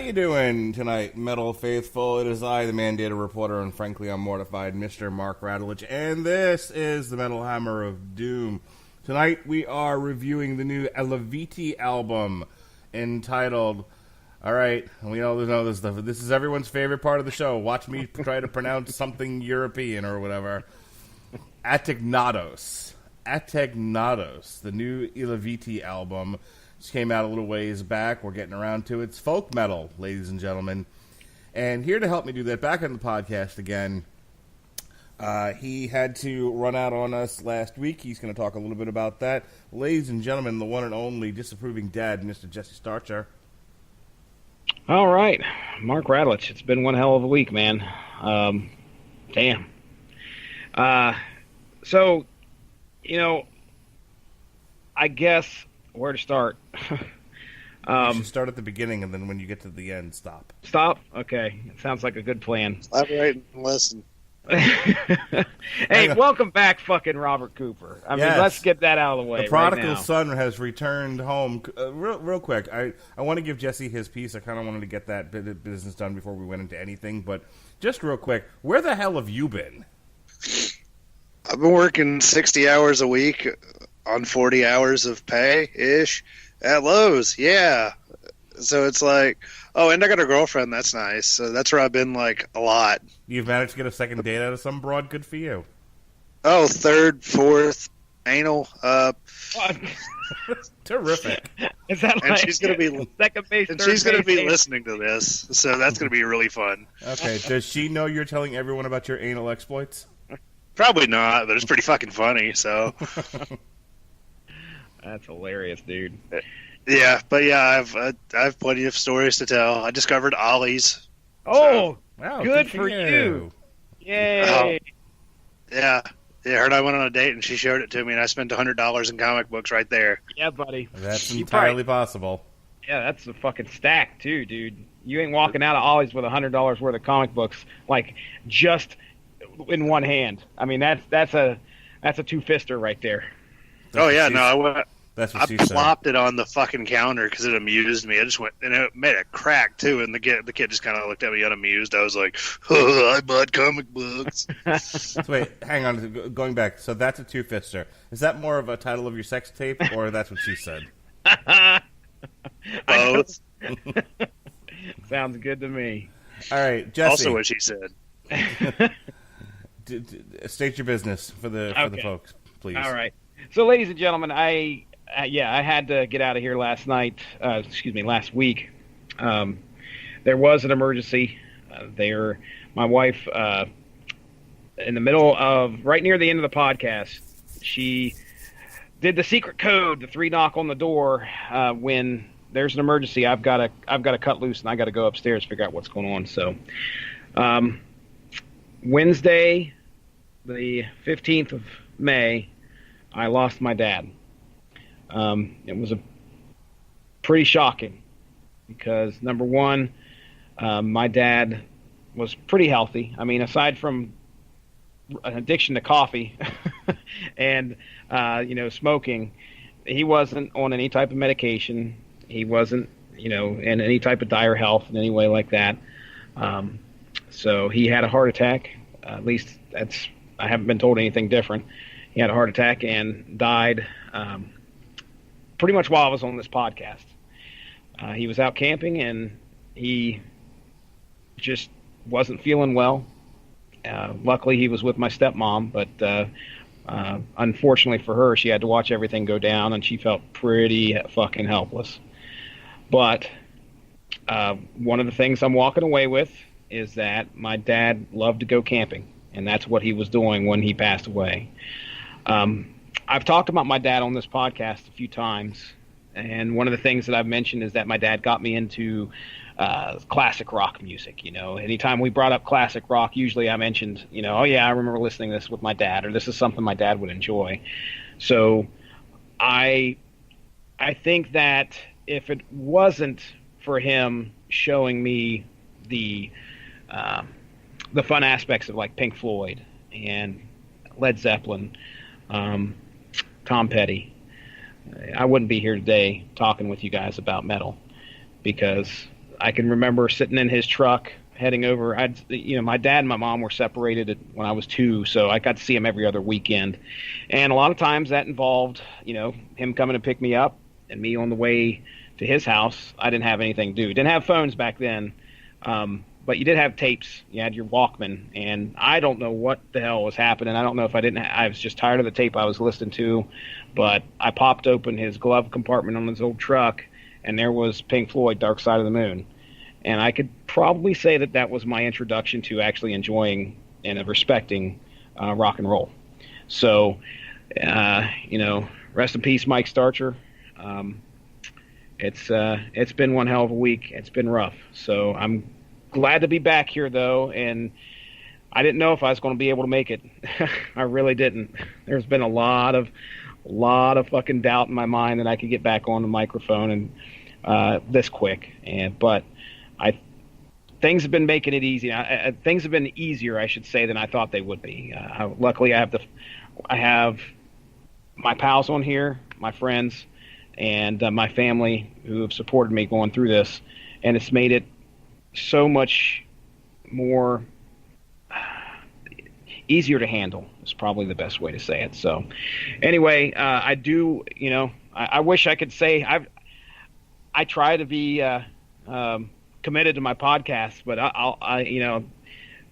you doing tonight, Metal Faithful? It is I, the Mandated Reporter, and frankly, I'm mortified, Mr. Mark Radulich, and this is the Metal Hammer of Doom. Tonight, we are reviewing the new Eluveitie album entitled, all right, we all know this stuff. This is everyone's favorite part of the show. Watch me try to pronounce something European or whatever. Ategnatos. Ategnatos, the new Eluveitie album. Just came out a little ways back. We're getting around to it. It's folk metal, ladies and gentlemen. And here to help me do that, back on the podcast again, he had to run out on us last week. He's going to talk a little bit about that. Ladies and gentlemen, the one and only disapproving dad, Mr. Jesse Starcher. All right, Mark Radulich. It's been one hell of a week, man. Damn. So, I guess where to start? You should start at the beginning, and then when you get to the end, stop. Stop? Okay. It sounds like a good plan. Elaborate and listen. Hey, welcome back, fucking Robert Cooper. I mean, let's get that out of the way. The prodigal right now. son has returned home. Real quick, I want to give Jesse his piece. I kind of wanted to get that bit of business done before we went into anything. But just real quick, where the hell have you been? I've been working 60 hours a week on 40 hours of pay-ish at Lowe's. Yeah. So it's like, oh, and I got a girlfriend. That's nice. So that's where I've been, like, a lot. You've managed to get a second date out of some broad. Good for you. Oh, third, fourth, anal. Terrific. Is that and like she's going to be second base? And she's going to be listening to this. So that's going to be really fun. Okay. Does she know you're telling everyone about your anal exploits? Probably not, but it's pretty fucking funny. So that's hilarious, dude. Yeah, but yeah, I've plenty of stories to tell. I discovered Ollie's. Oh, wow, good for you! Yay! Yeah, her and I went on a date, and she showed it to me, and I spent $100 in comic books right there. Yeah, buddy. That's entirely possible. Yeah, that's a fucking stack too, dude. You ain't walking out of Ollie's with $100 worth of comic books, like just in one hand. I mean, that's a two-fister right there. Oh yeah, no, I went. That's what I she said. plopped it on the fucking counter because it amused me. I just went, and it made a crack too. And the kid just kind of looked at me unamused. I was like, oh, I bought comic books. So wait, hang on. Going back, so that's a two-fister. Is that more of a title of your sex tape, or that's what she said? Both. Sounds good to me. All right, Jesse. Also what she said. State your business for the folks, please. All right. So, ladies and gentlemen, I had to get out of here last week. There was an emergency. My wife, in the middle of, right near the end of the podcast, she did the secret code, the 3 knock on the door. When there's an emergency, I've got to cut loose and I got to go upstairs to figure out what's going on. So, Wednesday, the 15th of May, I lost my dad. It was pretty shocking because, number one, my dad was pretty healthy. I mean, aside from an addiction to coffee and, smoking, he wasn't on any type of medication. He wasn't, in any type of dire health in any way like that. So he had a heart attack. At least I haven't been told anything different. He had a heart attack and died pretty much while I was on this podcast. He was out camping and he just wasn't feeling well. Luckily, he was with my stepmom, but unfortunately for her, she had to watch everything go down and she felt pretty fucking helpless. But one of the things I'm walking away with is that my dad loved to go camping, and that's what he was doing when he passed away. I've talked about my dad on this podcast a few times, and one of the things that I've mentioned is that my dad got me into classic rock music. Anytime we brought up classic rock, usually I mentioned, oh yeah, I remember listening to this with my dad, or this is something my dad would enjoy. So I think that if it wasn't for him showing me the fun aspects of like Pink Floyd and Led Zeppelin, Tom Petty, I wouldn't be here today talking with you guys about metal, because I can remember sitting in his truck heading over. My dad and my mom were separated when I was 2, so I got to see him every other weekend. And a lot of times that involved, him coming to pick me up and me on the way to his house. I didn't have anything to do. Didn't have phones back then, but you did have tapes. You had your Walkman, and I don't know what the hell was happening. I don't know if I was just tired of the tape I was listening to, but I popped open his glove compartment on his old truck, and there was Pink Floyd, Dark Side of the Moon. And I could probably say that was my introduction to actually enjoying and respecting rock and roll. So, rest in peace, Mike Starcher. It's been one hell of a week. It's been rough. So I'm glad to be back here, though, and I didn't know if I was going to be able to make it. I really didn't. There's been a lot of fucking doubt in my mind that I could get back on the microphone and this quick. But things have been making it easy. Things have been easier, I should say, than I thought they would be. Luckily, I have my pals on here, my friends, and my family who have supported me going through this, and it's made it so much more easier to handle. Is probably the best way to say it. So, anyway, I do. I wish I could say I try to be committed to my podcast, but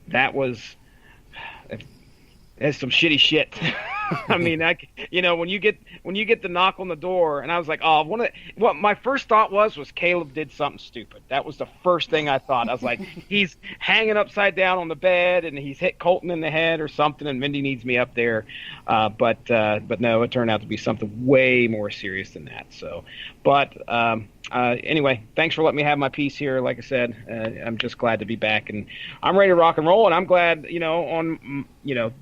that was it's some shitty shit. I mean, when you get the knock on the door, and I was like, what my first thought was Caleb did something stupid. That was the first thing I thought. I was like, he's hanging upside down on the bed, and he's hit Colton in the head or something, and Mindy needs me up there. But no, it turned out to be something way more serious than that. So, anyway, thanks for letting me have my piece here. Like I said, I'm just glad to be back, and I'm ready to rock and roll. And I'm glad, on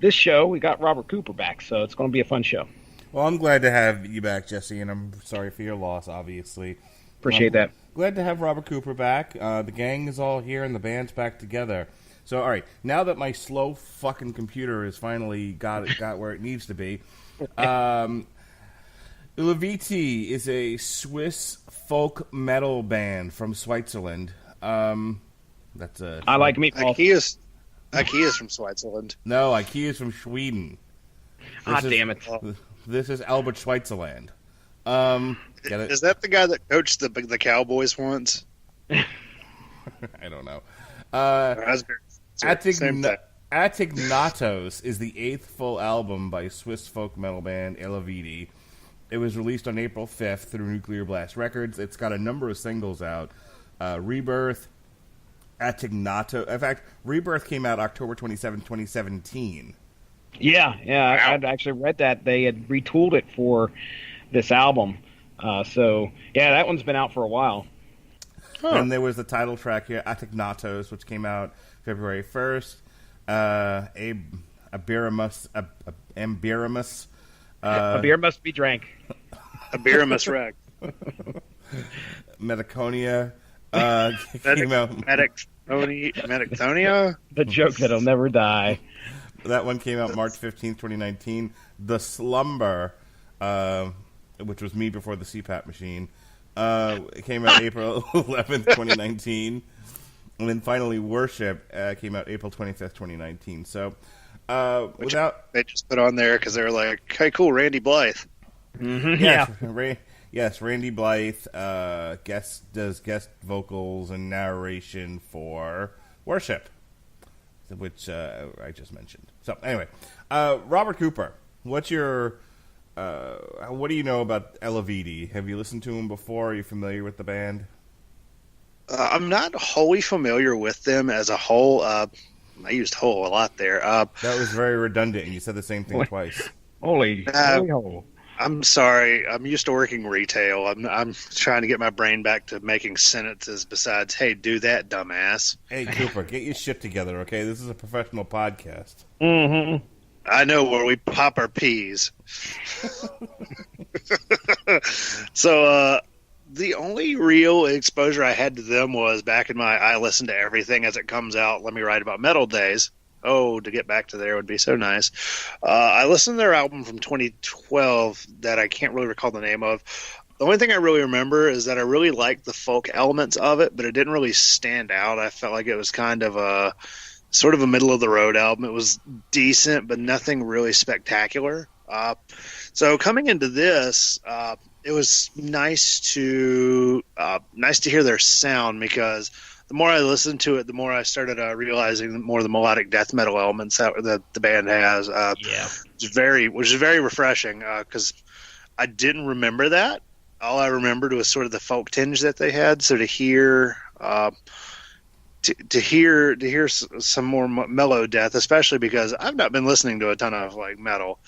this show we got Robert Cooper back, so it's going to be a fun show. Well, I'm glad to have you back, Jesse, and I'm sorry for your loss, obviously. Appreciate that. Glad to have Robert Cooper back. The gang is all here, and the band's back together. So, all right, now that my slow fucking computer has finally got where it needs to be, Eluveitie is a Swiss folk metal band from Switzerland. I like meatballs. IKEA's from Switzerland. No, IKEA is from Sweden. Damn it. This is Albert Schweitzer. Get it? Is that the guy that coached the Cowboys once? I don't know. Ategnatos is the 8th full album by Swiss folk metal band Eluveitie. It was released on April 5th through Nuclear Blast Records. It's got a number of singles out. Rebirth, Ategnatos. In fact, Rebirth came out October 27, 2017. Yeah, I'd actually read that. They had retooled it for this album. So, yeah, that one's been out for a while. Huh. And there was the title track here, Ategnatos, which came out February 1st. Ambiramus. A beer must be drank. A beer must wreck. Metaconia came out. Metactonia? The joke that'll never die. That one came out March 15th, 2019. The Slumber, which was me before the CPAP machine, it came out April 11th, 2019. And then finally Worship came out April 25th, 2019. So they just put on there because they were like, hey, cool, Randy Blythe. Mm-hmm. Yes, Randy Blythe does guest vocals and narration for Worship, which I just mentioned. So anyway, Robert Cooper, what do you know about Eluveitie? Have you listened to him before? Are you familiar with the band? I'm not wholly familiar with them as a whole. I used whole a lot there. That was very redundant, and you said the same thing twice. Holy hole. I'm sorry. I'm used to working retail. I'm trying to get my brain back to making sentences besides, hey, do that, dumbass. Hey, Cooper, get your shit together, okay? This is a professional podcast. Mm-hmm. I know where we pop our peas. So, the only real exposure I had to them was back in my I listen to everything as it comes out, let me write about metal days. Oh, to get back to there would be so nice. I listened to their album from 2012 that I can't really recall the name of. The only thing I really remember is that I really liked the folk elements of it, but it didn't really stand out. I felt like it was kind of a sort of a middle of the road album. It was decent, but nothing really spectacular. So coming into this, it was nice to hear their sound, because the more I listened to it, the more I started realizing more of the melodic death metal elements that the band has. Which is very refreshing, because I didn't remember that. All I remembered was sort of the folk tinge that they had. So to hear some more mellow death, especially because I've not been listening to a ton of like metal.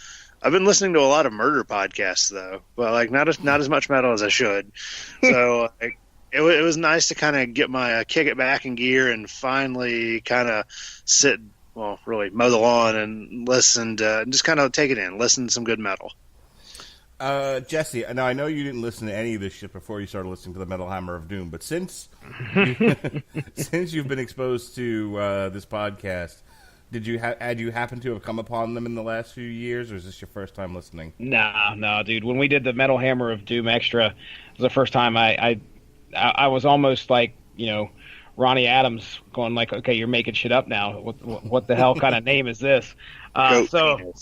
I've been listening to a lot of murder podcasts though, but like not as much metal as I should. So it was nice to kind of get my kick it back in gear and finally kind of really mow the lawn and listen to, and just kind of take it in, listen to some good metal. Jesse, now I know you didn't listen to any of this shit before you started listening to the Metal Hammer of Doom, but since you've been exposed to this podcast, had you happen to have come upon them in the last few years, or is this your first time listening? No, dude. When we did the Metal Hammer of Doom Extra, it was the first time I was almost like, Ronnie Adams going like, okay, you're making shit up now. What the hell kind of name is this? So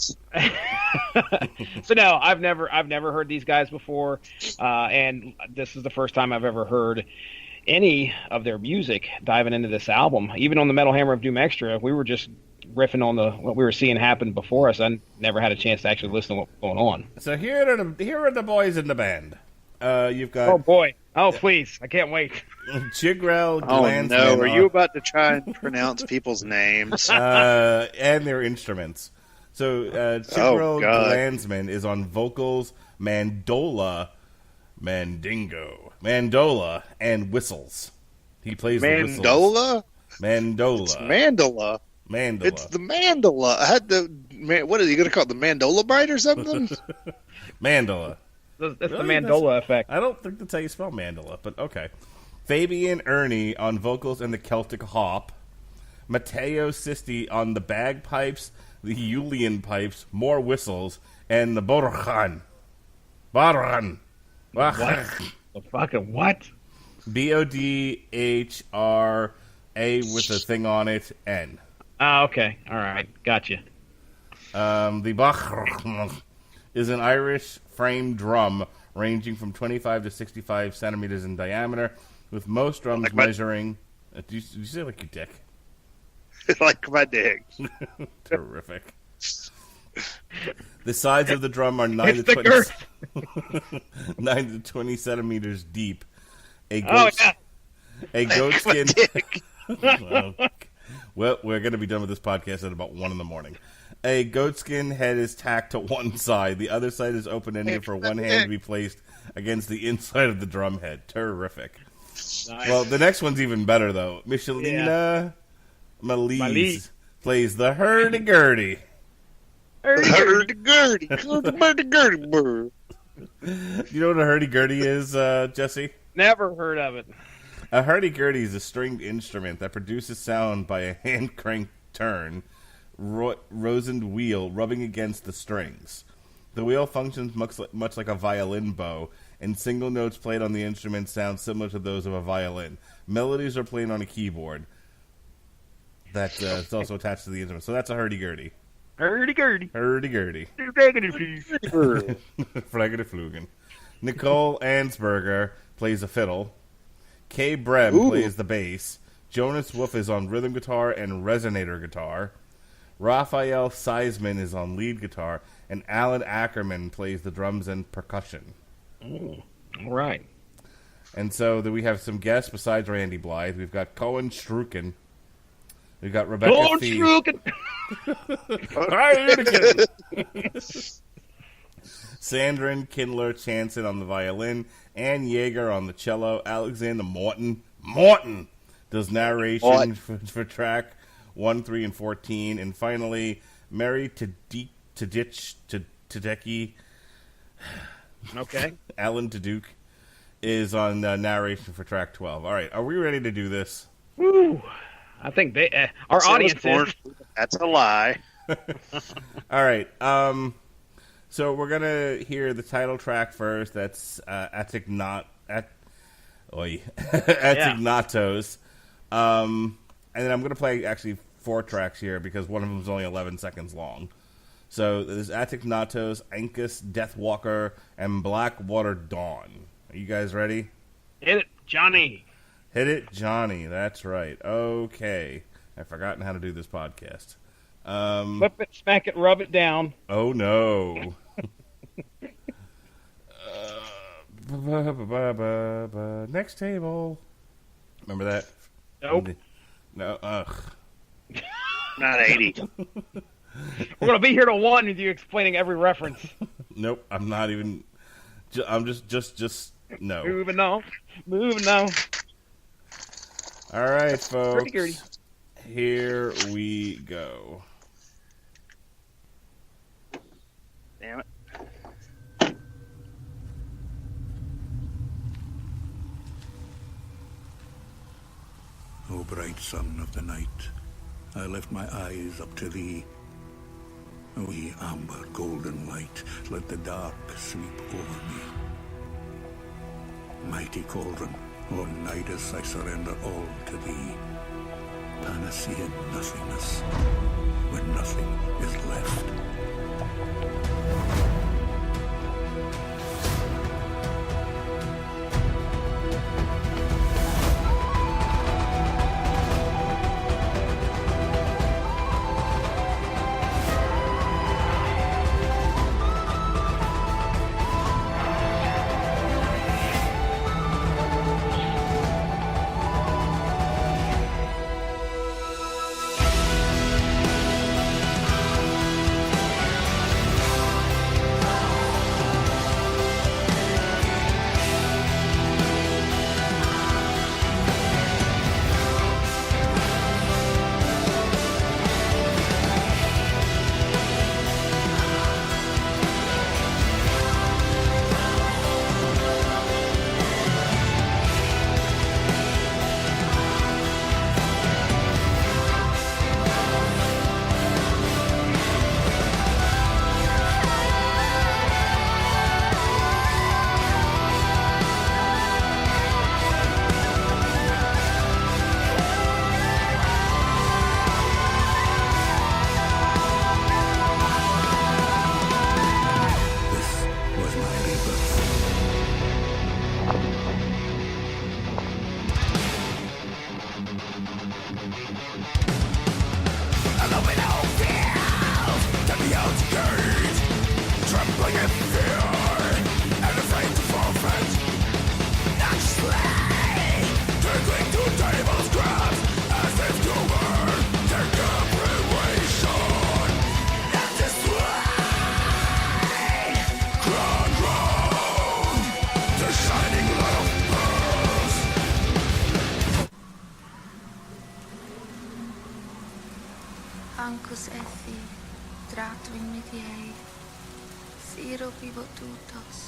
no, I've never heard these guys before, and this is the first time I've ever heard any of their music diving into this album. Even on the Metal Hammer of Doom Extra, we were just riffing on what we were seeing happen before us. I never had a chance to actually listen to what was going on. So here are the boys in the band. You've got... Oh, boy. Oh, please. I can't wait. Chigrel Glansman. Oh, no. Are you about to try and pronounce people's names? And their instruments. So Chigrel Glansman is on vocals, mandola, and whistles. He plays the whistles. Mandola? It's Mandola. It's the Mandola. I had what are you going to call it? The Mandola Bite or something? Mandola. That's really? The Mandola effect. I don't think that's how you spell Mandola, but okay. Fabian Ernie on vocals and the Celtic Hop. Matteo Sisti on the bagpipes, the Julian pipes, more whistles, and the Bodurhan. Bodurhan. What? The fucking what? Bodhra with a thing on it, N. Oh, okay. All right. Gotcha. The Bach is an Irish frame drum ranging from 25 to 65 centimeters in diameter, with most drums measuring... Do you say like your dick? Like my dick. Terrific. The sides of the drum are 9 to 20 centimeters deep. A goatskin... Well, we're going to be done with this podcast at about 1 in the morning. A goatskin head is tacked to one side. The other side is open-ended for one hand to be placed against the inside of the drum head. Terrific. Nice. Well, the next one's even better, though. Michelina Malise plays the hurdy-gurdy. Hurdy-gurdy. Hurdy-gurdy. You know what a hurdy-gurdy is, Jesse? Never heard of it. A hurdy-gurdy is a stringed instrument that produces sound by a hand-cranked turn, rosined wheel rubbing against the strings. The wheel functions much like a violin bow, and single notes played on the instrument sound similar to those of a violin. Melodies are played on a keyboard that is also attached to the instrument. So that's a hurdy-gurdy. Hurdy-gurdy. Hurdy-gurdy. Flaggerty-flugen. Nicole Ansberger plays a fiddle. Kay Brem plays the bass. Jonas Wolf is on rhythm guitar and resonator guitar. Raphael Seisman is on lead guitar. And Alan Ackerman plays the drums and percussion. All right. And so we have some guests besides Randy Blythe. We've got Cohen Struken. We've got Rebecca Fee. Sandrin Kindler Chanson on the violin. Ann Yeager on the cello. Alexander Morton does narration for track 1, 3, and 14. And finally, Mary Tadecki. Okay. Alan Taduke is on narration for track 12. All right, are we ready to do this? Woo! I think our audience is. That's a lie. All right. So we're going to hear the title track first. That's Ategnatos. And then I'm going to play actually 4 tracks here because one of them is only 11 seconds long. So there's Ategnatos, Ancus, Deathwalker, and Blackwater Dawn. Are you guys ready? Hit it, Johnny. Hit it, Johnny. That's right. Okay. I've forgotten how to do this podcast. Flip it, smack it, rub it down. Oh, no. Next table. Remember that? Nope. No. Ugh. Not 80. We're going to be here till 1 with you explaining every reference. Nope. I'm not even... I'm just no. Moving on. All right, folks. Gurdy. Here we go. Damn it. O bright sun of the night, I lift my eyes up to thee. O ye amber golden light, let the dark sweep over me. Mighty cauldron, O Nidus, I surrender all to thee. Panacean nothingness, when nothing is left. Ancus effi, trato in metiei, siro pivotutos.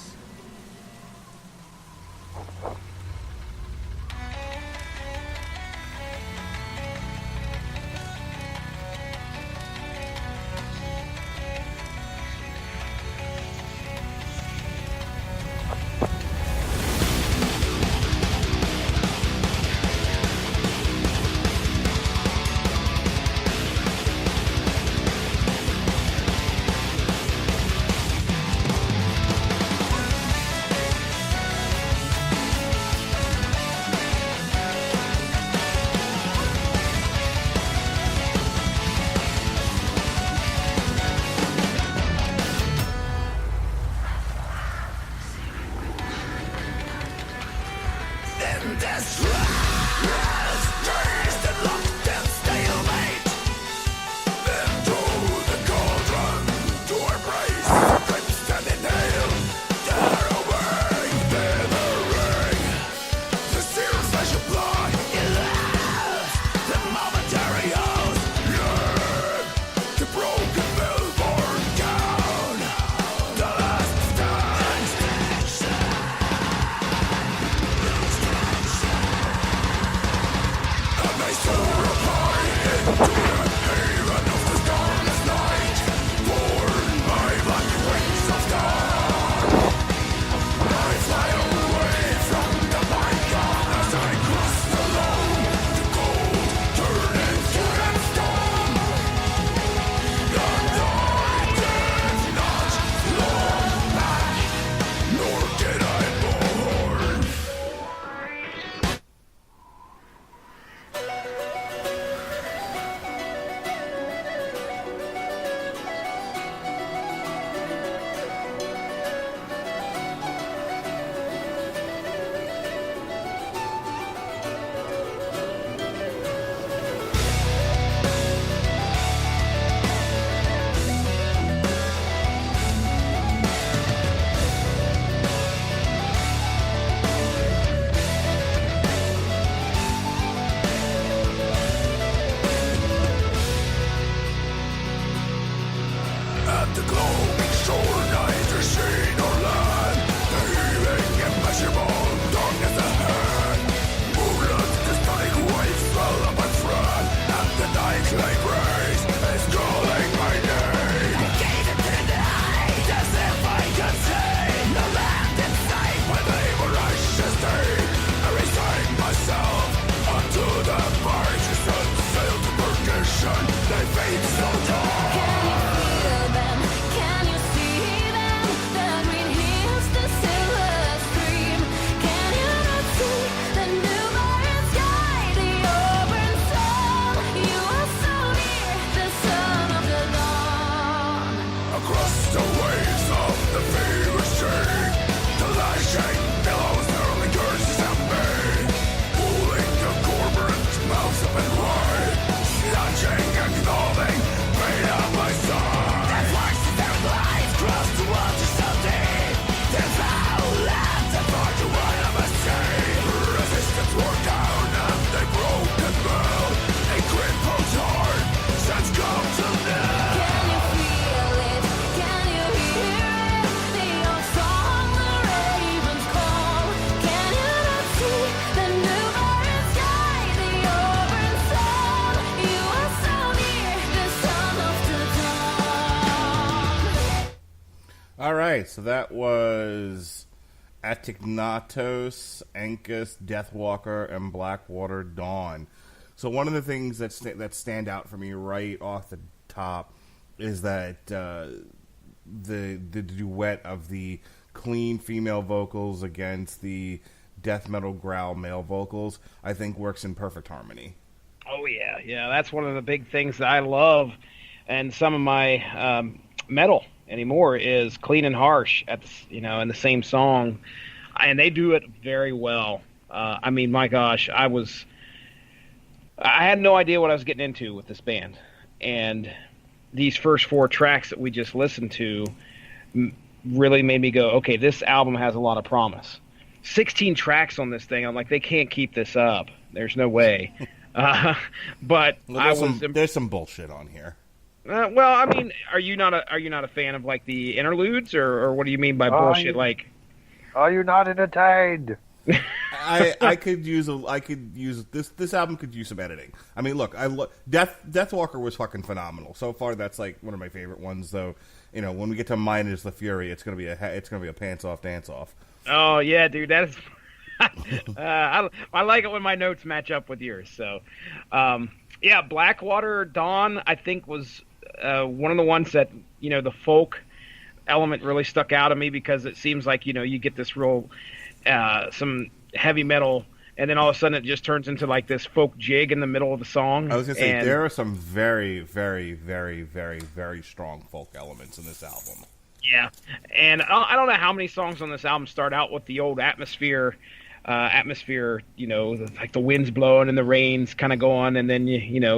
Haven of the darkest night, born by black wings of right, so that was Ategnatos, Ankus, Deathwalker, and Blackwater Dawn. So one of the things that stand out for me right off the top is that the duet of the clean female vocals against the death metal growl male vocals, I think works in perfect harmony. Oh yeah, that's one of the big things that I love, and some of my metal anymore is clean and harsh at the, in the same song, and they do it very well. I mean, my gosh, I had no idea what I was getting into with this band, and these first 4 tracks that we just listened to really made me go, okay, this album has a lot of promise. 16 tracks on this thing. I'm like, they can't keep this up. There's no way. But there's some bullshit on here. Well, I mean, are you not a fan of like the interludes, or what do you mean by bullshit? Are you not entertained? I could use this album could use some editing. I mean, look, Deathwalker was fucking phenomenal. So far, that's like one of my favorite ones. Though, when we get to Mine Is the Fury, it's gonna be a pants off dance off. Oh yeah, dude, that is. I like it when my notes match up with yours. So, yeah, Blackwater Dawn, I think, was one of the ones that the folk element really stuck out to me, because it seems like you get this real some heavy metal, and then all of a sudden it just turns into like this folk jig in the middle of the song. I was gonna say there are some very, very, very, very, very strong folk elements in this album. Yeah, and I don't know how many songs on this album start out with the old atmosphere, like the wind's blowing and the rain's kind of going, and then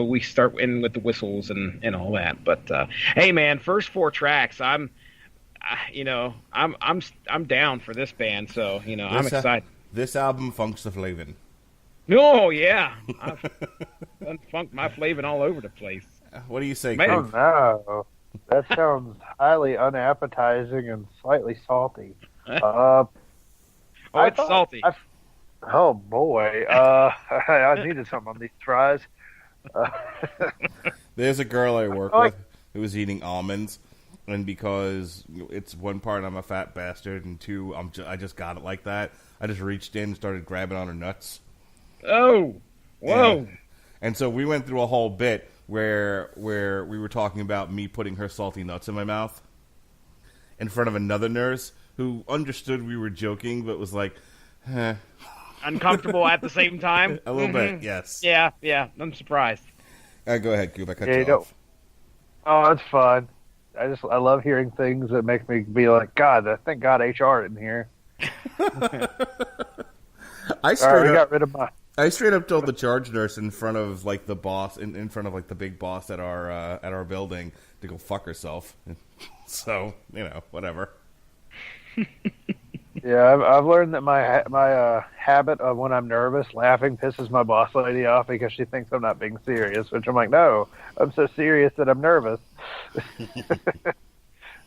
we start in with the whistles and all that. But hey, man, first 4 tracks, I'm down for this band, so I'm excited. This album funks the flavin'. Oh yeah, I've funked my flavin' all over the place. What do you say, Oh no, that sounds highly unappetizing and slightly salty. It's salty. Oh boy, I needed something on these fries. There's a girl I work with who was eating almonds, and because it's one part I'm a fat bastard, and 2 I just got it like that, I just reached in and started grabbing on her nuts. Oh, whoa! And so we went through a whole bit where we were talking about me putting her salty nuts in my mouth in front of another nurse who understood we were joking, but was like, uncomfortable at the same time. A little bit, yes. Yeah. I'm surprised. Go ahead, Coop. I cut you off. Oh, it's fun. I love hearing things that make me be like, God, thank God HR in here. I straight up told the charge nurse in front of like the boss, in front of like the big boss at our building, to go fuck herself. So whatever. Yeah, I've learned that my habit of when I'm nervous, laughing pisses my boss lady off because she thinks I'm not being serious. Which I'm like, no, I'm so serious that I'm nervous.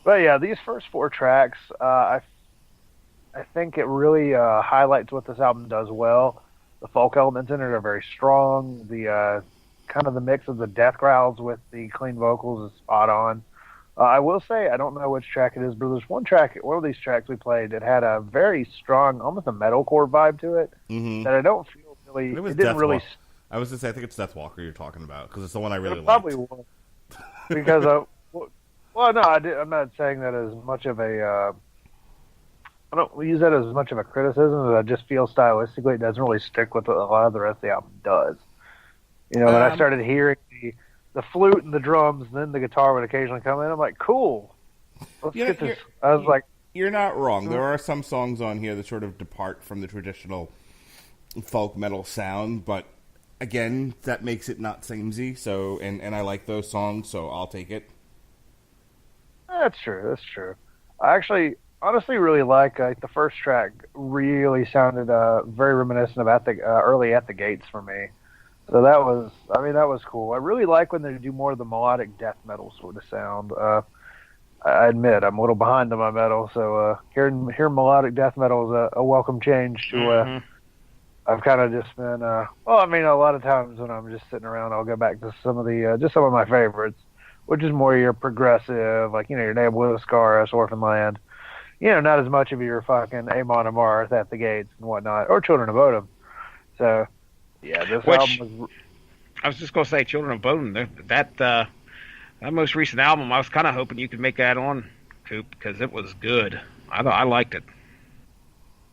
But yeah, these first 4 tracks, I think it really highlights what this album does well. The folk elements in it are very strong. The kind of the mix of the death growls with the clean vocals is spot on. I will say, I don't know which track it is, but there's one of these tracks we played that had a very strong, almost a metalcore vibe to it, that I don't feel really. It didn't really. I was going to say, I think it's Deathwalker you're talking about, because it's the one I really liked. Probably was. Because, well, no, I'm not saying that as much of a. I don't use that as much of a criticism, but I just feel stylistically it doesn't really stick with what a lot of the rest of the album does. When I started hearing the flute and the drums, and then the guitar would occasionally come in, I'm like, cool. Let's get this. I was like, you're not wrong. There are some songs on here that sort of depart from the traditional folk metal sound, but again, that makes it not samey. So, and I like those songs, so I'll take it. That's true. I actually honestly really like the first track. Really sounded very reminiscent of early At the Gates for me. So that was cool. I really like when they do more of the melodic death metal sort of sound. I admit I'm a little behind on my metal, so hearing melodic death metal is a welcome change to. I've kind of just been. A lot of times when I'm just sitting around, I'll go back to some of my favorites, which is more your progressive, like your Name Will Scar us, Orphan Land. not as much of your fucking Amon Amarth at the Gates and whatnot, or Children of Bodom. So, yeah, this album was. I was just gonna say, Children of Bodom. That most recent album, I was kind of hoping you could make that on, Coop, because it was good. I liked it.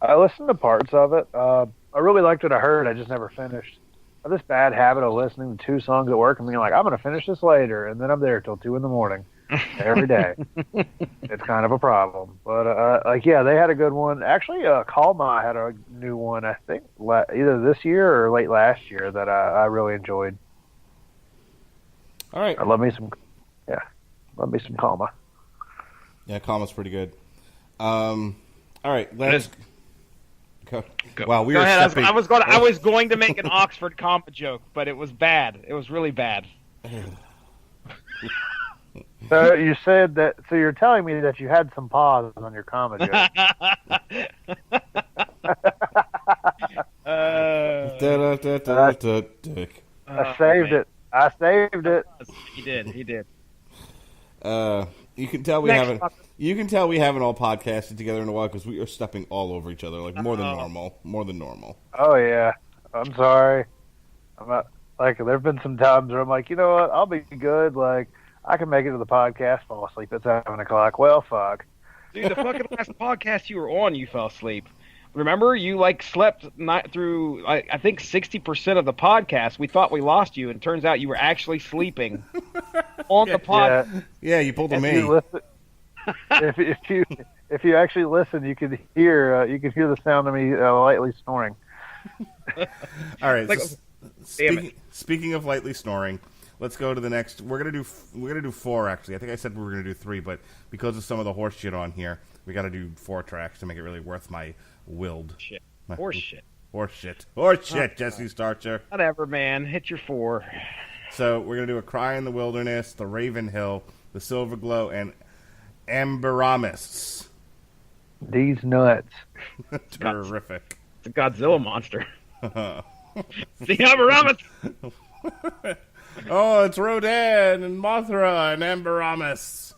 I listened to parts of it. I really liked what I heard. I just never finished. I have this bad habit of listening to 2 songs at work and being like, I'm going to finish this later, and then I'm there till 2 in the morning every day. It's kind of a problem. But, they had a good one. Actually, Kalma had a new one, I think, either this year or late last year that I really enjoyed. All right. Love me some Kalma. Yeah, Kalma's pretty good. All right, let's go. Wow, we go were ahead. stepping... I was going to make an Oxford comma joke, but it was bad. It was really bad. So you said that. So you're telling me that you had some pause on your comma joke. I saved it. He did. You can tell we haven't. You can tell we haven't all podcasted together in a while because we are stepping all over each other, like more than normal. Oh yeah, I'm sorry. I'm not like there've been some times where I'm like, you know what, I'll be good. Like I can make it to the podcast, fall asleep at 7:00. Well, fuck. Dude, the fucking last podcast you were on, you fell asleep. Remember, you slept through I think 60% of the podcast. We thought we lost you, and it turns out you were actually sleeping on the pod. Yeah, you pulled a me. If you actually listen, you could hear the sound of me lightly snoring. All right. Speaking of lightly snoring, let's go to the next. We're gonna do 4 actually. I think I said we were gonna do 3, but because of some of the horse shit on here, we got to do 4 tracks to make it really worth my willed shit. Horse shit. Jesse Starcher. Whatever, man. Hit your 4. So we're gonna do A Cry in the Wilderness, The Raven Hill, The Silver Glow, and Amberamists. These nuts. Terrific. It's a Godzilla monster. The Amberamists. Oh, it's Rodan and Mothra and Amberamists.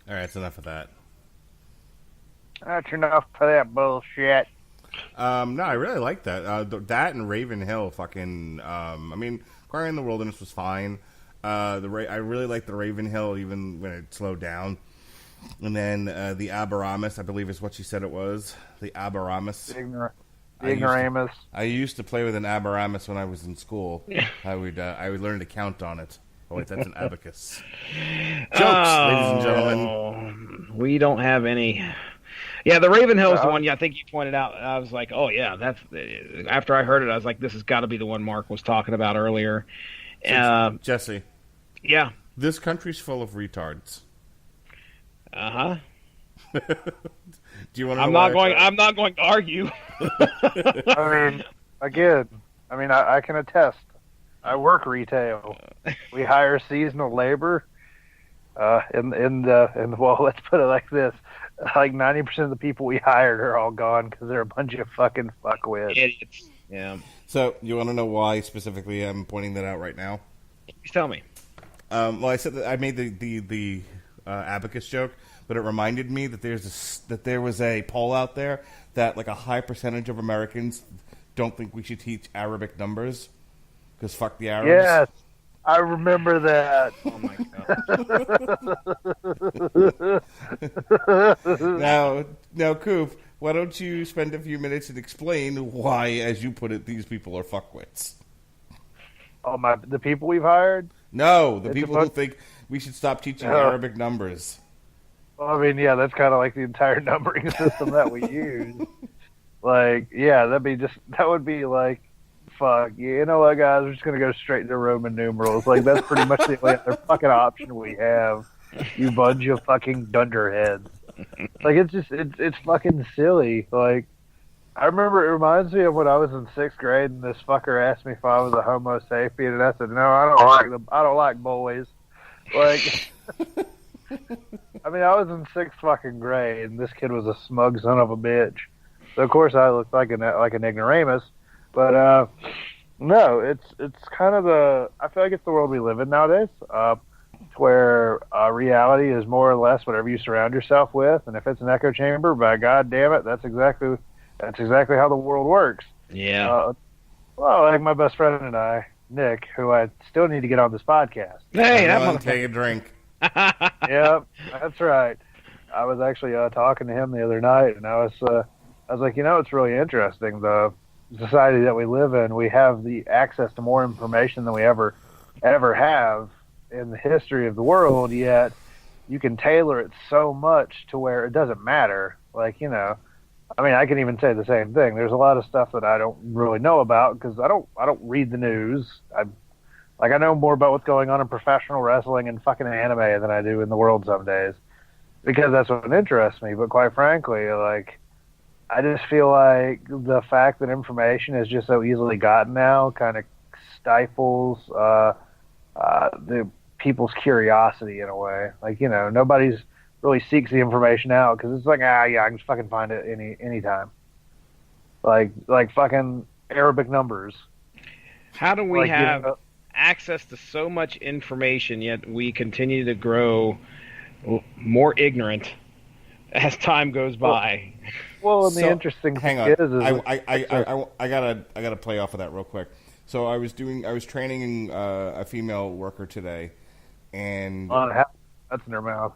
All right, that's enough of that. That's enough for that bullshit. No, I really like that. That and Raven Hill, fucking. Quarry in the Wilderness was fine. I really liked the Raven Hill, even when it slowed down. And then the Abaramus, I believe is what she said it was. The Abaramus. Ignoramus. I used to play with an Abaramus when I was in school. I would learn to count on it. Oh wait, that's an abacus. Jokes, ladies and gentlemen. We don't have any. Yeah, the Raven Hill is the one. Yeah, I think you pointed out. I was like, oh yeah, that's. After I heard it, I was like, this has got to be the one Mark was talking about earlier. Jesse. Yeah. This country's full of retards. Uh huh. Do you want to? I'm not going to argue. I mean, again, I can attest. I work retail. We hire seasonal labor. Well, let's put it like this: like 90% of the people we hired are all gone because they're a bunch of fucking fuckwits. Idiots. Yeah. So you want to know why specifically I'm pointing that out right now? Please tell me. Well, I said that I made the abacus joke, but it reminded me that there was a poll out there that like a high percentage of Americans don't think we should teach Arabic numbers because fuck the Arabs. Yes, I remember that. Oh my god. Now, Coop, why don't you spend a few minutes and explain why, as you put it, these people are fuckwits? Oh the people we've hired? No, the people who think we should stop teaching Arabic numbers. Well, I mean, yeah, that's kind of like the entire numbering system that we use. Like, yeah, that would be like, fuck, you know what, guys, we're just going to go straight to Roman numerals. Like, that's pretty much the only other fucking option we have, you bunch of fucking dunderheads. Like, it's fucking silly. Like, I remember it reminds me of when I was in 6th grade and this fucker asked me if I was a Homo sapien, and I said, no, I don't like boys. Like, I mean, I was in 6th fucking grade, and this kid was a smug son of a bitch. So of course I looked like an ignoramus, but no, it's kind of I feel like it's the world we live in nowadays, where reality is more or less whatever you surround yourself with, and if it's an echo chamber, by God damn it, that's exactly how the world works. Yeah. Well, like my best friend and I, Nick, who I still need to get on this podcast. Hey, everyone take a drink. Yep, that's right. I was actually talking to him the other night, and I was like, it's really interesting. The society that we live in, we have the access to more information than we ever have in the history of the world, yet you can tailor it so much to where it doesn't matter. Like, I mean, I can even say the same thing. There's a lot of stuff that I don't really know about because I don't read the news. I know more about what's going on in professional wrestling and fucking anime than I do in the world some days because that's what interests me. But quite frankly, like, I just feel like the fact that information is just so easily gotten now kind of stifles the people's curiosity in a way. Like, nobody's really seeks the information out because it's like, yeah, I can just fucking find it anytime. Like fucking Arabic numbers. How do we have access to so much information, yet we continue to grow more ignorant as time goes by? Well, and the interesting thing is I gotta play off of that real quick. So I was training a female worker today, and that's in her mouth.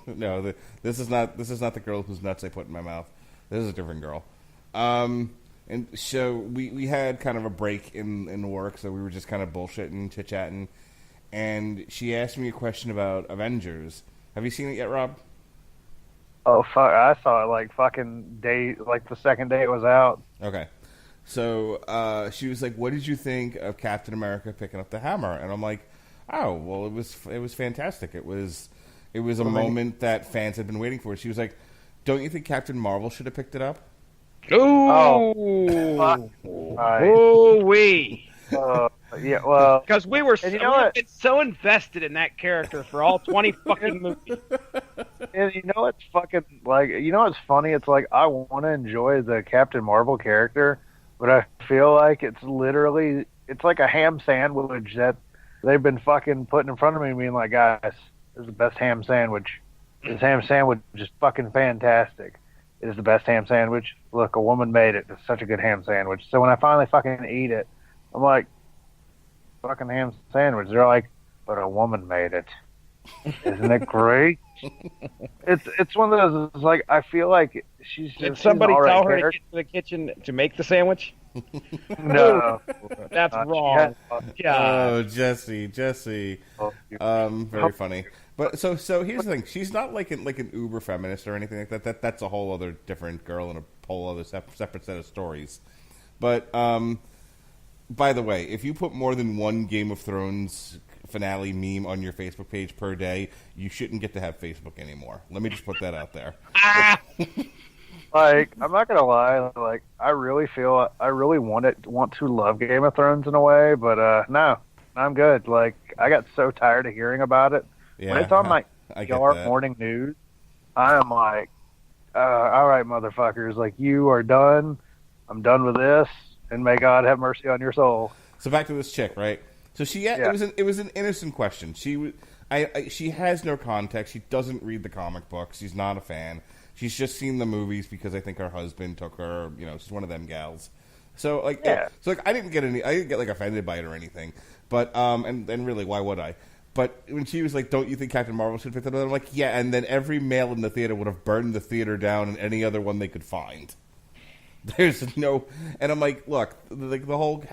No, this is not the girl whose nuts I put in my mouth. This is a different girl. And so we had kind of a break in work, so we were just kind of bullshitting, chit-chatting, and she asked me a question about Avengers. Have you seen it yet, Rob? Oh, fuck, I saw it like fucking the second day it was out. Okay. So she was like, what did you think of Captain America picking up the hammer? And I'm like, oh, well, it was fantastic. It was a moment that fans had been waiting for. She was like, don't you think Captain Marvel should have picked it up? We. Yeah, well, because we've been so invested in that character for all 20 fucking movies. And what's funny? It's like I want to enjoy the Captain Marvel character, but I feel like it's like a ham sandwich that they've been fucking putting in front of me, being like, guys, is the best ham sandwich. This ham sandwich is fucking fantastic. It is the best ham sandwich. Look, a woman made it. It's such a good ham sandwich. So when I finally fucking eat it, I'm like, fucking ham sandwich. They're like, but a woman made it. Isn't it great? It's one of those. It's like I feel like she's. Did somebody tell her to get to the kitchen to make the sandwich? No, that's wrong. Oh, Jesse. Very funny. But so here's the thing. She's not like an uber feminist or anything like that. That's a whole other different girl and a whole other separate set of stories. But by the way, if you put more than one Game of Thrones finale meme on your Facebook page per day, you shouldn't get to have Facebook anymore. Let me just put that out there. Like, I'm not gonna lie, like I really want to love Game of Thrones in a way, but no, I'm good. Like, I got so tired of hearing about it. Yeah, when it's on my that. morning news, I am like, all right, motherfuckers, like, you are done. I'm done with this, and may God have mercy on your soul. So back to this chick, right? So it was an innocent question. She has no context. She doesn't read the comic books. She's not a fan. She's just seen the movies because I think her husband took her. You know, she's one of them gals. So like, I didn't get like offended by it or anything. But and really, why would I? But when she was like, "Don't you think Captain Marvel should fit that?" I'm like, "Yeah." And then every male in the theater would have burned the theater down and any other one they could find. There's no, and I'm like, look, like the whole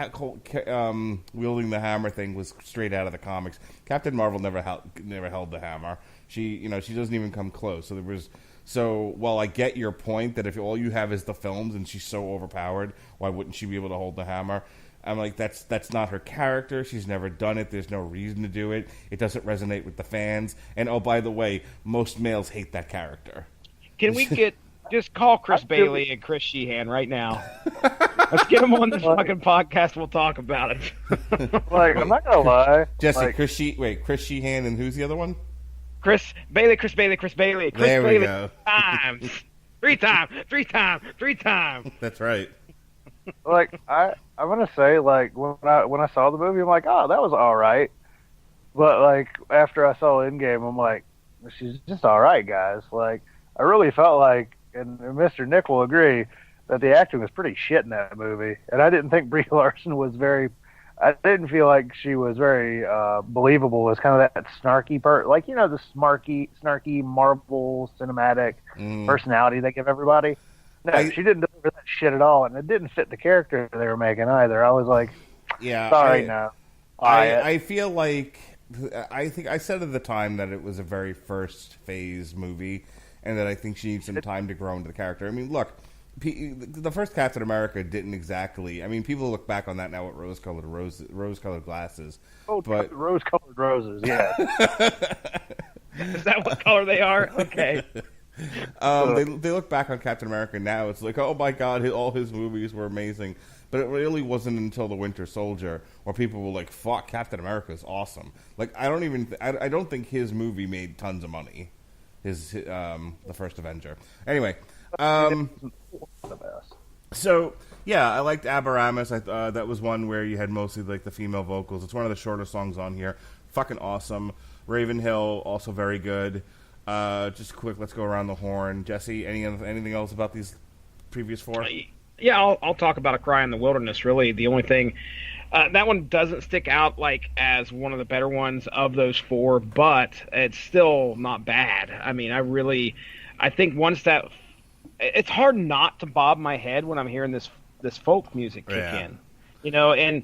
wielding the hammer thing was straight out of the comics. Captain Marvel never held the hammer. She doesn't even come close. So while I get your point that if all you have is the films and she's so overpowered, why wouldn't she be able to hold the hammer? I'm like, that's not her character. She's never done it. There's no reason to do it. It doesn't resonate with the fans. And oh, by the way, most males hate that character. Can we just call Chris Bailey and Chris Sheehan right now? Let's get them on this fucking podcast. We'll talk about it. Like, I'm not gonna lie, Jesse, like, Chris Sheehan, and who's the other one? Chris Bailey. There we go. Three times. That's right. like I'm gonna say, like, when I saw the movie, I'm like, oh, that was all right. But like after I saw Endgame, I'm like, she's just all right, guys. Like, I really felt like, and Mr. Nick will agree, that the acting was pretty shit in that movie. And I didn't think Brie Larson was I didn't feel like she was very believable as kind of that snarky like, you know, the snarky Marvel cinematic personality they give everybody. No, she didn't deliver that shit at all, and it didn't fit the character they were making either. I was like, sorry, no. I feel like, I think I said at the time that it was a very first phase movie, and that I think she needs some time to grow into the character. I mean, look, the first Captain America didn't exactly. I mean, people look back on that now with rose-colored glasses. Oh, but rose-colored roses, yeah. Is that what color they are? Okay. They look back on Captain America now. It's like, oh my God, all his movies were amazing. But it really wasn't until The Winter Soldier where people were like, "Fuck, Captain America is awesome." Like, I don't think his movie made tons of money. The first Avenger. Anyway, so yeah, I liked Abaramus. That was one where you had mostly like the female vocals. It's one of the shortest songs on here. Fucking awesome. Ravenhill, also very good. Just quick, let's go around the horn. Jesse, anything else about these previous four? Yeah, I'll talk about A Cry in the Wilderness. Really, the only thing that one doesn't stick out like as one of the better ones of those four, but it's still not bad. I mean, I think once that, it's hard not to bob my head when I'm hearing this folk music kick in. You know, and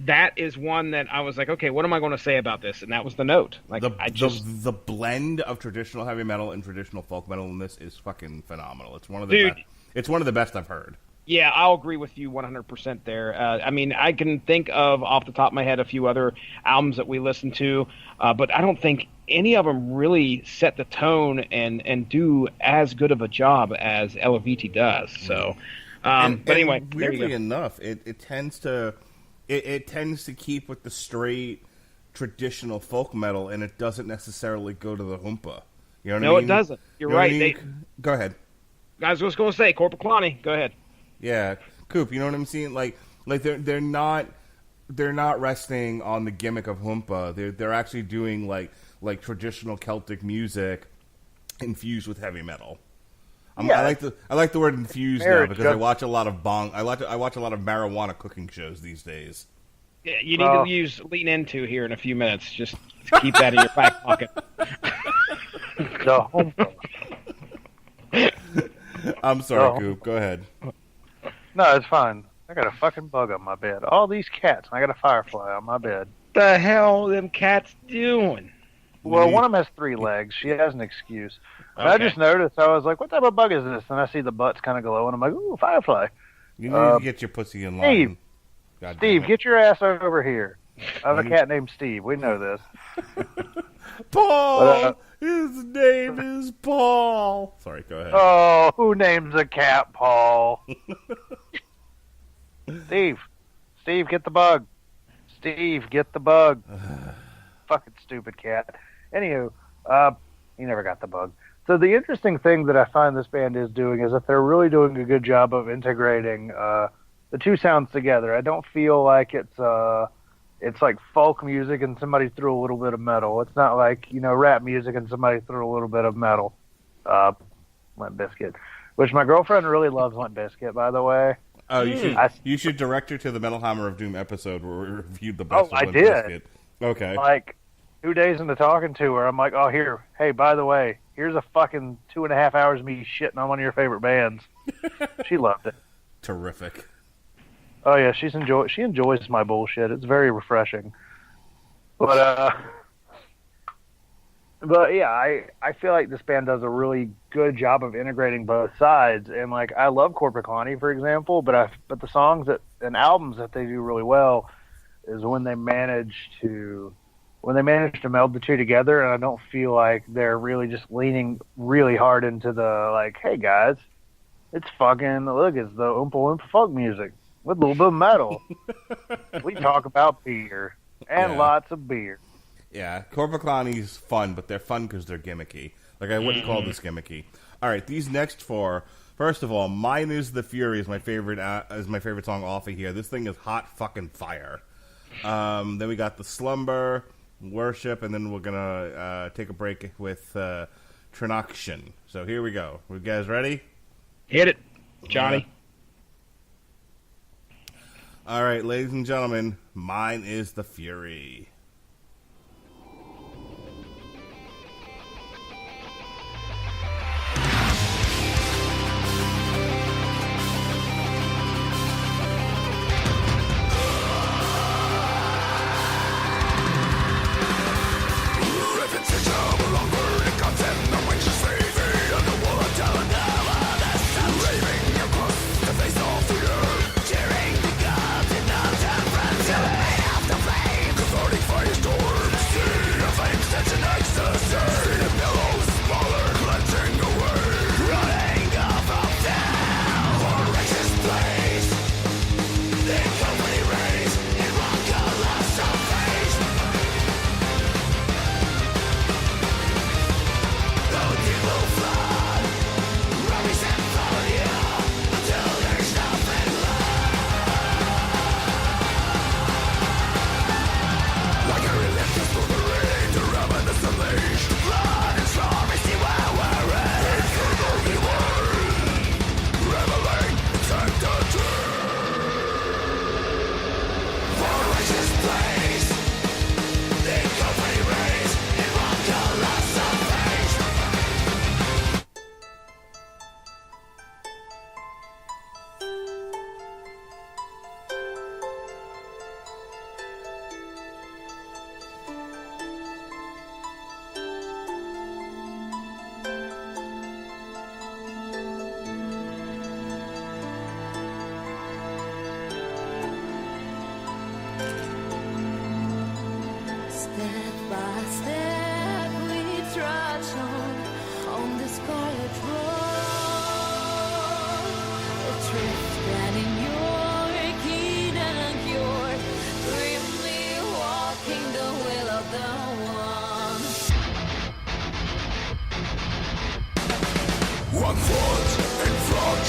that is one that I was like, okay, what am I going to say about this? And that was the note. Like, the blend of traditional heavy metal and traditional folk metal in this is fucking phenomenal. It's one of the best I've heard. Yeah, I'll agree with you 100% there. I mean, I can think of off the top of my head a few other albums that we listened to, but I don't think any of them really set the tone and do as good of a job as Eluveitie does. So. But anyway, weirdly enough, it tends to keep with the straight traditional folk metal, and it doesn't necessarily go to the hoompa. You know what I mean? No, it doesn't. You're right. Go ahead. I was just going to say, Corporal Kalani. Go ahead. Yeah, Coop. You know what I'm saying? Like they're not they're not resting on the gimmick of Hoompa. They're actually doing like traditional Celtic music infused with heavy metal. I like the word infused now because I watch a lot of I watch a lot of marijuana cooking shows these days. Yeah, you need to use lean into here in a few minutes. Just to keep that in your back pocket. The Hoompa. I'm sorry, Coop. Go ahead. No, it's fine. I got a fucking bug on my bed. All these cats, and I got a firefly on my bed. The hell them cats doing? Well, one of them has 3 legs. She has an excuse. And I just noticed. I was like, what type of bug is this? And I see the butts kind of glowing. I'm like, ooh, firefly. You need to get your pussy in line. Steve, get your ass over here. I have a cat named Steve. We know this. Paul! His name is Paul. Sorry, go ahead. Oh, who names a cat Paul? Steve, get the bug. Steve, get the bug. Fucking stupid cat. Anywho, he never got the bug. So the interesting thing that I find this band is doing is that they're really doing a good job of integrating the two sounds together. I don't feel like it's like folk music and somebody threw a little bit of metal. It's not like, rap music and somebody threw a little bit of metal. Limp Bizkit, which my girlfriend really loves Limp Bizkit, by the way. Oh, you should direct her to the Metal Hammer of Doom episode where we reviewed the best of Limp Bizkit. Okay. Like 2 days into talking to her, I'm like, oh, hey, by the way, here's a fucking 2.5 hours of me shitting on one of your favorite bands. She loved it. Terrific. Oh yeah, she enjoys my bullshit. It's very refreshing. But yeah, I feel like this band does a really good job of integrating both sides. And like, I love Corporate Connie, for example, but the songs and albums that they do really well is when they manage to meld the two together. And I don't feel like they're really just leaning really hard into the like, hey guys, it's the Oompa Loompa folk music with a little bit of metal. We talk about beer and lots of beer. Yeah, Corporate Connie's fun, but they're fun because they're gimmicky. Like, I wouldn't call this gimmicky. All right, these next 4. First of all, Mine is the Fury is my favorite song off of here. This thing is hot fucking fire. Then we got The Slumber, Worship, and then we're gonna take a break with Trinaction. So here we go. You guys ready? Hit it, Johnny. All right, ladies and gentlemen, Mine is the Fury.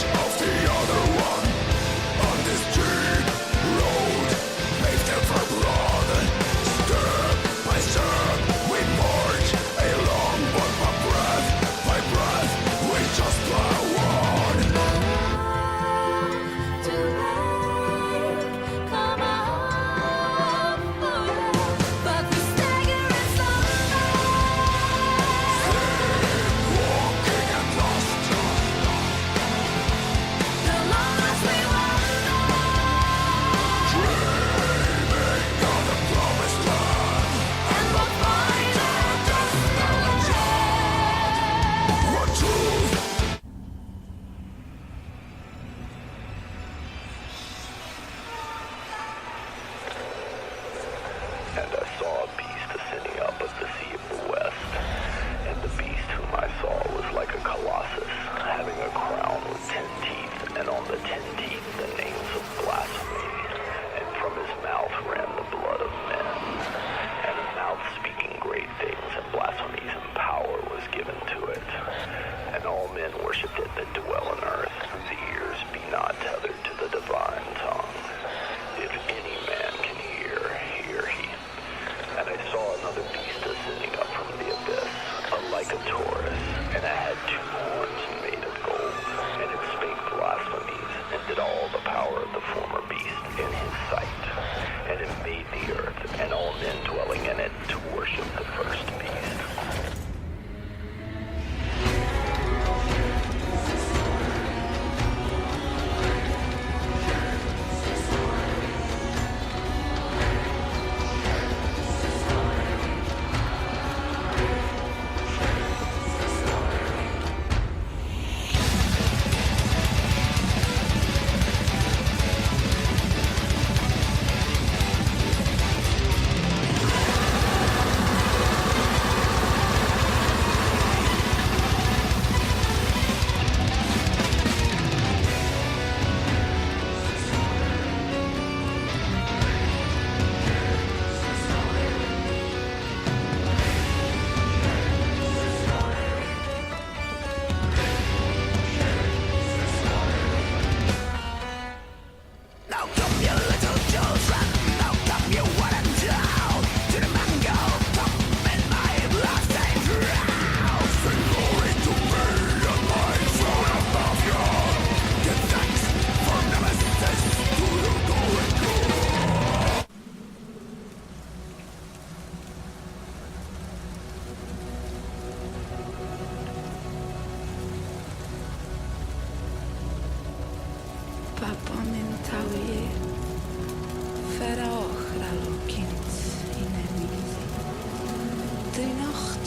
Of the other one on this deep road, paved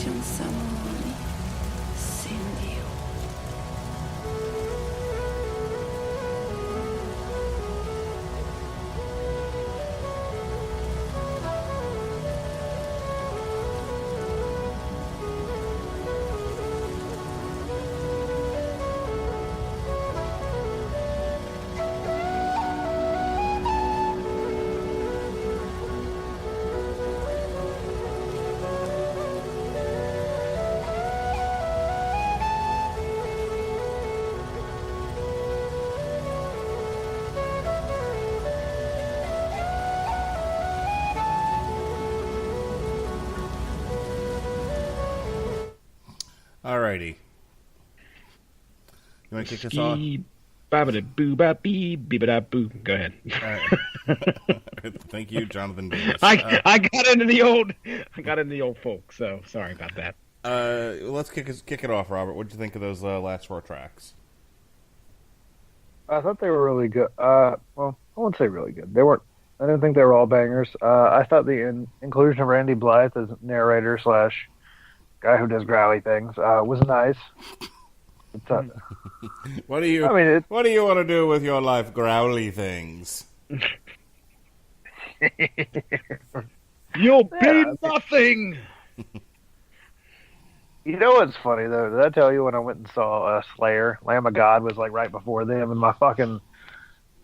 senza amore, sin Dio. Alrighty. You want to kick this off? Boo. Go ahead. All right. Thank you, Jonathan Davis. I got into the old folk. So sorry about that. Let's kick it off, Robert. What did you think of those last 4 tracks? I thought they were really good. Well, I wouldn't say really good. They weren't. I didn't think they were all bangers. I thought the inclusion of Randy Blythe as narrator / guy who does growly things was nice. What do you what do you want to do with your life, growly things? You'll be nothing. You know what's funny though? Did I tell you when I went and saw Slayer? Lamb of God was like right before them, and my fucking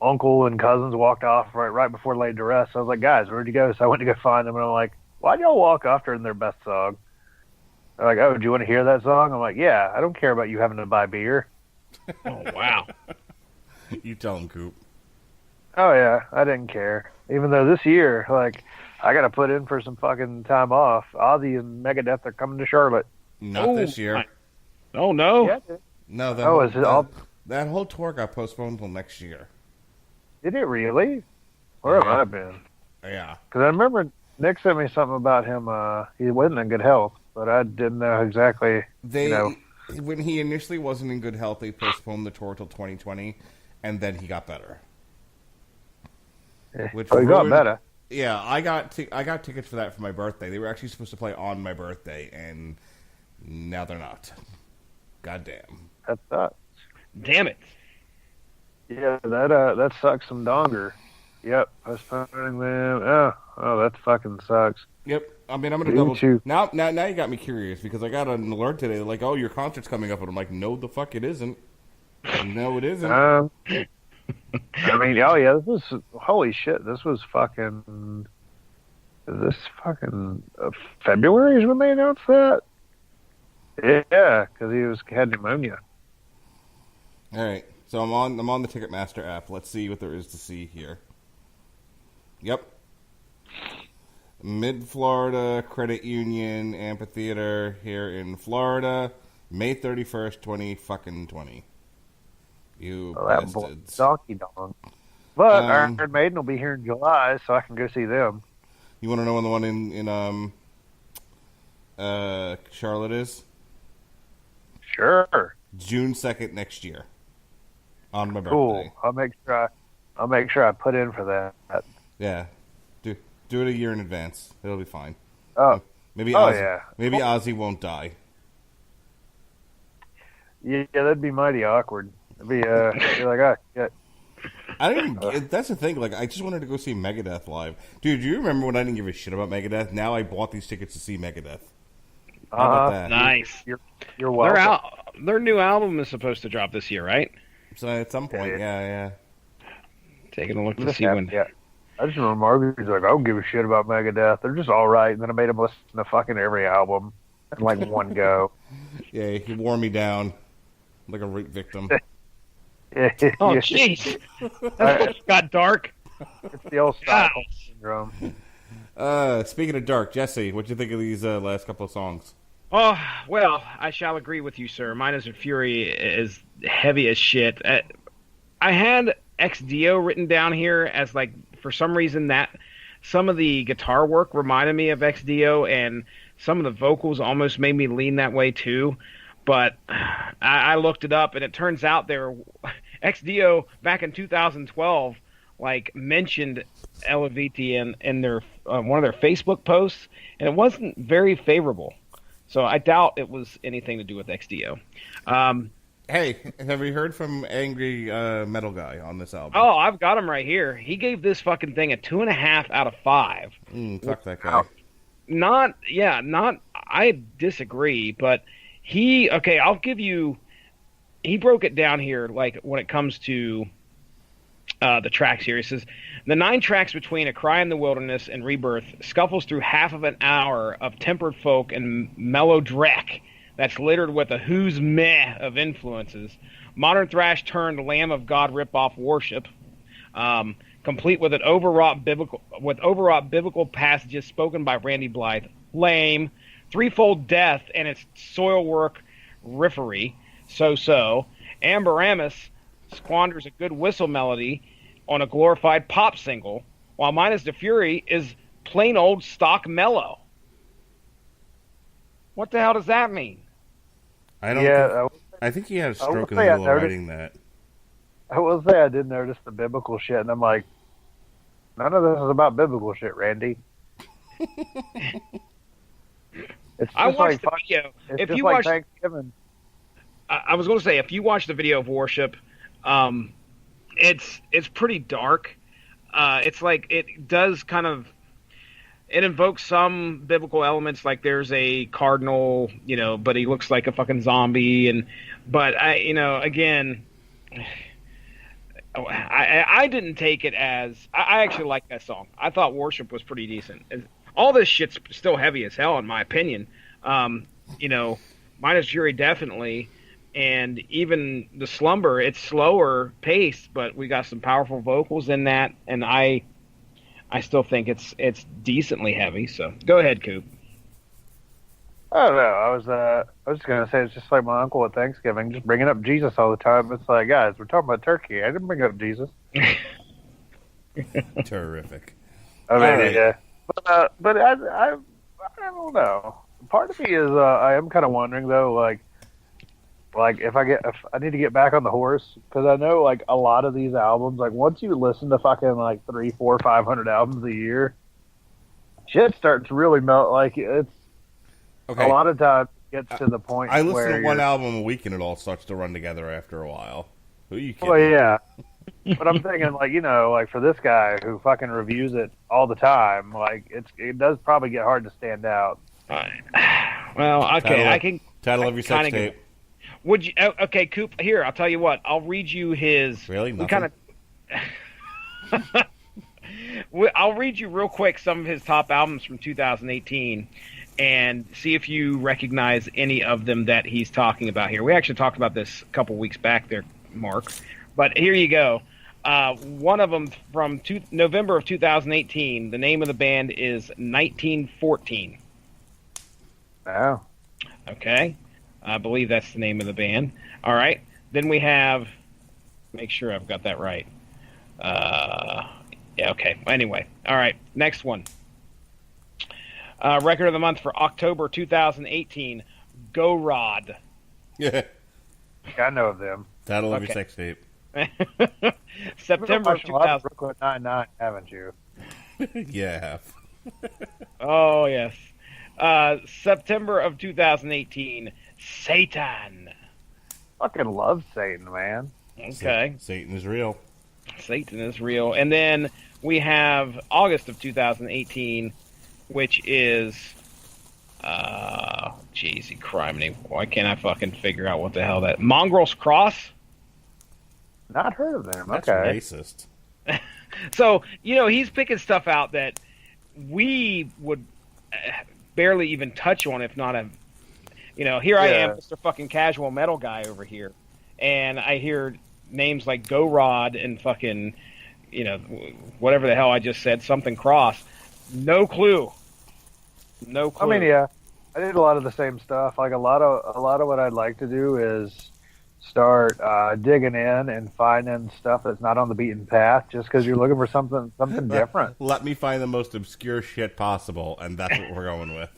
uncle and cousins walked off right before Laid to Rest. So I was like, guys, where'd you go? So I went to go find them, and I'm like, why'd y'all walk off during their best song? They're like, oh, do you want to hear that song? I'm like, yeah, I don't care about you having to buy beer. Oh, wow. You tell them, Coop. Oh, yeah, I didn't care. Even though this year, like, I got to put in for some fucking time off. Ozzy and Megadeth are coming to Charlotte. Not this year. Oh, no. Yeah, No, that whole tour got postponed until next year. Did it really? Where have I been? Yeah. Because I remember Nick sent me something about him. He wasn't in good health, but I didn't know exactly. When he initially wasn't in good health, they postponed the tour till 2020, and then he got better. He got better. Yeah, I got tickets for that for my birthday. They were actually supposed to play on my birthday, and now they're not. Goddamn. That sucks. Damn it. Yeah, that sucks some donger. Yep, postponing them. Oh, that fucking sucks. Yep. I mean, I'm gonna double. Now you got me curious because I got an alert today. Like, oh, your concert's coming up, and I'm like, no, the fuck, it isn't. No, it isn't. I mean, oh yeah, this was holy shit. This was fucking. Is this fucking February is when they announced that? Yeah, because he had pneumonia. All right, so I'm on the Ticketmaster app. Let's see what there is to see here. Yep. Mid-Florida Credit Union Amphitheater here in Florida, May 31st, 2020. You bastards. Donkey Dong. But Iron Maiden will be here in July, so I can go see them. You want to know when the one in Charlotte is? Sure. June 2nd next year. On my birthday. Cool. I'll make sure I put in for that. Yeah. Do it a year in advance. It'll be fine. Oh. Maybe yeah. Maybe Ozzy won't die. Yeah, that'd be mighty awkward. It'd be like, yeah. I don't even. That's the thing. Like, I just wanted to go see Megadeth live, dude. Do you remember when I didn't give a shit about Megadeth? Now I bought these tickets to see Megadeth. How about that? Nice. You're welcome. Their new album is supposed to drop this year, right? So at some point, yeah. Taking a look to see when. Yeah. I just remember Marty's like, I don't give a shit about Megadeth. They're just all right. And then I made him listen to fucking every album in like one go. Yeah, he wore me down like a rape victim. Oh, jeez. That got dark. It's the old Stockholm syndrome. Speaking of dark, Jesse, what do you think of these last couple of songs? Oh, well, I shall agree with you, sir. Minus and Fury is heavy as shit. I had XDO written down here as, like, for some reason that some of the guitar work reminded me of XDO, and some of the vocals almost made me lean that way, too. But I looked it up, and it turns out XDO back in 2012 like mentioned Eluveitie in their one of their Facebook posts, and it wasn't very favorable. So I doubt it was anything to do with XDO. Hey, have you heard from Angry Metal Guy on this album? Oh, I've got him right here. He gave this fucking thing a 2.5 out of 5. Fuck that guy. I disagree, but I'll give you, he broke it down here, like, when it comes to the tracks here. He says, the 9 tracks between A Cry in the Wilderness and Rebirth scuffles through half of an hour of tempered folk and mellow dreck that's littered with a who's meh of influences. Modern thrash turned Lamb of God ripoff worship, complete with overwrought biblical passages spoken by Randy Blythe. Lame. Threefold Death and its soilwork riffery. So. Amber Amos squanders a good whistle melody on a glorified pop single, while Minus the Fury is plain old stock mellow. What the hell does that mean? I think he had a stroke in the middle of writing that. I will say I did notice the biblical shit, and I'm like, none of this is about biblical shit, Randy. It's I watched the video. It's if just you like watch Thanksgiving. I was going to say, if you watch the video of Worship, it's pretty dark. It's like it does kind of, it invokes some biblical elements, like there's a cardinal, but he looks like a fucking zombie, but again, I didn't take it as, I actually like that song. I thought Worship was pretty decent. All this shit's still heavy as hell, in my opinion. Minus Jury definitely. And even the Slumber, it's slower paced, but we got some powerful vocals in that, and I still think it's decently heavy. So go ahead, Coop. I don't know. I was just gonna say it's just like my uncle at Thanksgiving, just bringing up Jesus all the time. It's like, guys, we're talking about turkey. I didn't bring up Jesus. Terrific. I mean, yeah. But I don't know. Part of me is I am kind of wondering though, like if I need to get back on the horse, because I know like a lot of these albums, like once you listen to fucking like 300, 400, 500 albums a year, shit starts to really melt. Like it's a lot of times it gets to the point. I listen to one album a week and it all starts to run together after a while. Who are you kidding? Well, yeah. But I'm thinking, like, like for this guy who fucking reviews it all the time, like it does probably get hard to stand out. Well, okay, title of your sex tape. Would you? Okay, Coop. Here, I'll tell you what. I'll read you his. Really? Nothing? I'll read you real quick some of his top albums from 2018, and see if you recognize any of them that he's talking about here. We actually talked about this a couple weeks back there, Mark. But here you go. One of them from November of 2018. The name of the band is 1914. Wow. Okay. I believe that's the name of the band. All right. Then we have, make sure I've got that right. Yeah, okay. Anyway. All right. Next one. Record of the month for October 2018. Go Rod. Yeah. I know of them. Title of your sex tape. September of 2000. Brooklyn Nine-Nine, haven't you? Yeah, I have. Oh, yes. September of 2018. Satan. Fucking love Satan, man. Okay. Satan is real. Satan is real. And then we have August of 2018, which is, jeez, criminy. Why can't I fucking figure out what the hell that, Mongrel's Cross? Not heard of them. That's okay. racist. So, he's picking stuff out that we would barely even touch on, if not here I am, Mr. fucking casual metal guy over here, and I hear names like Go Rod and fucking, whatever the hell I just said, something Cross. No clue. No clue. I mean, yeah, I did a lot of the same stuff. Like a lot of what I'd like to do is start digging in and finding stuff that's not on the beaten path, just because you're looking for something different. Let me find the most obscure shit possible, and that's what we're going with.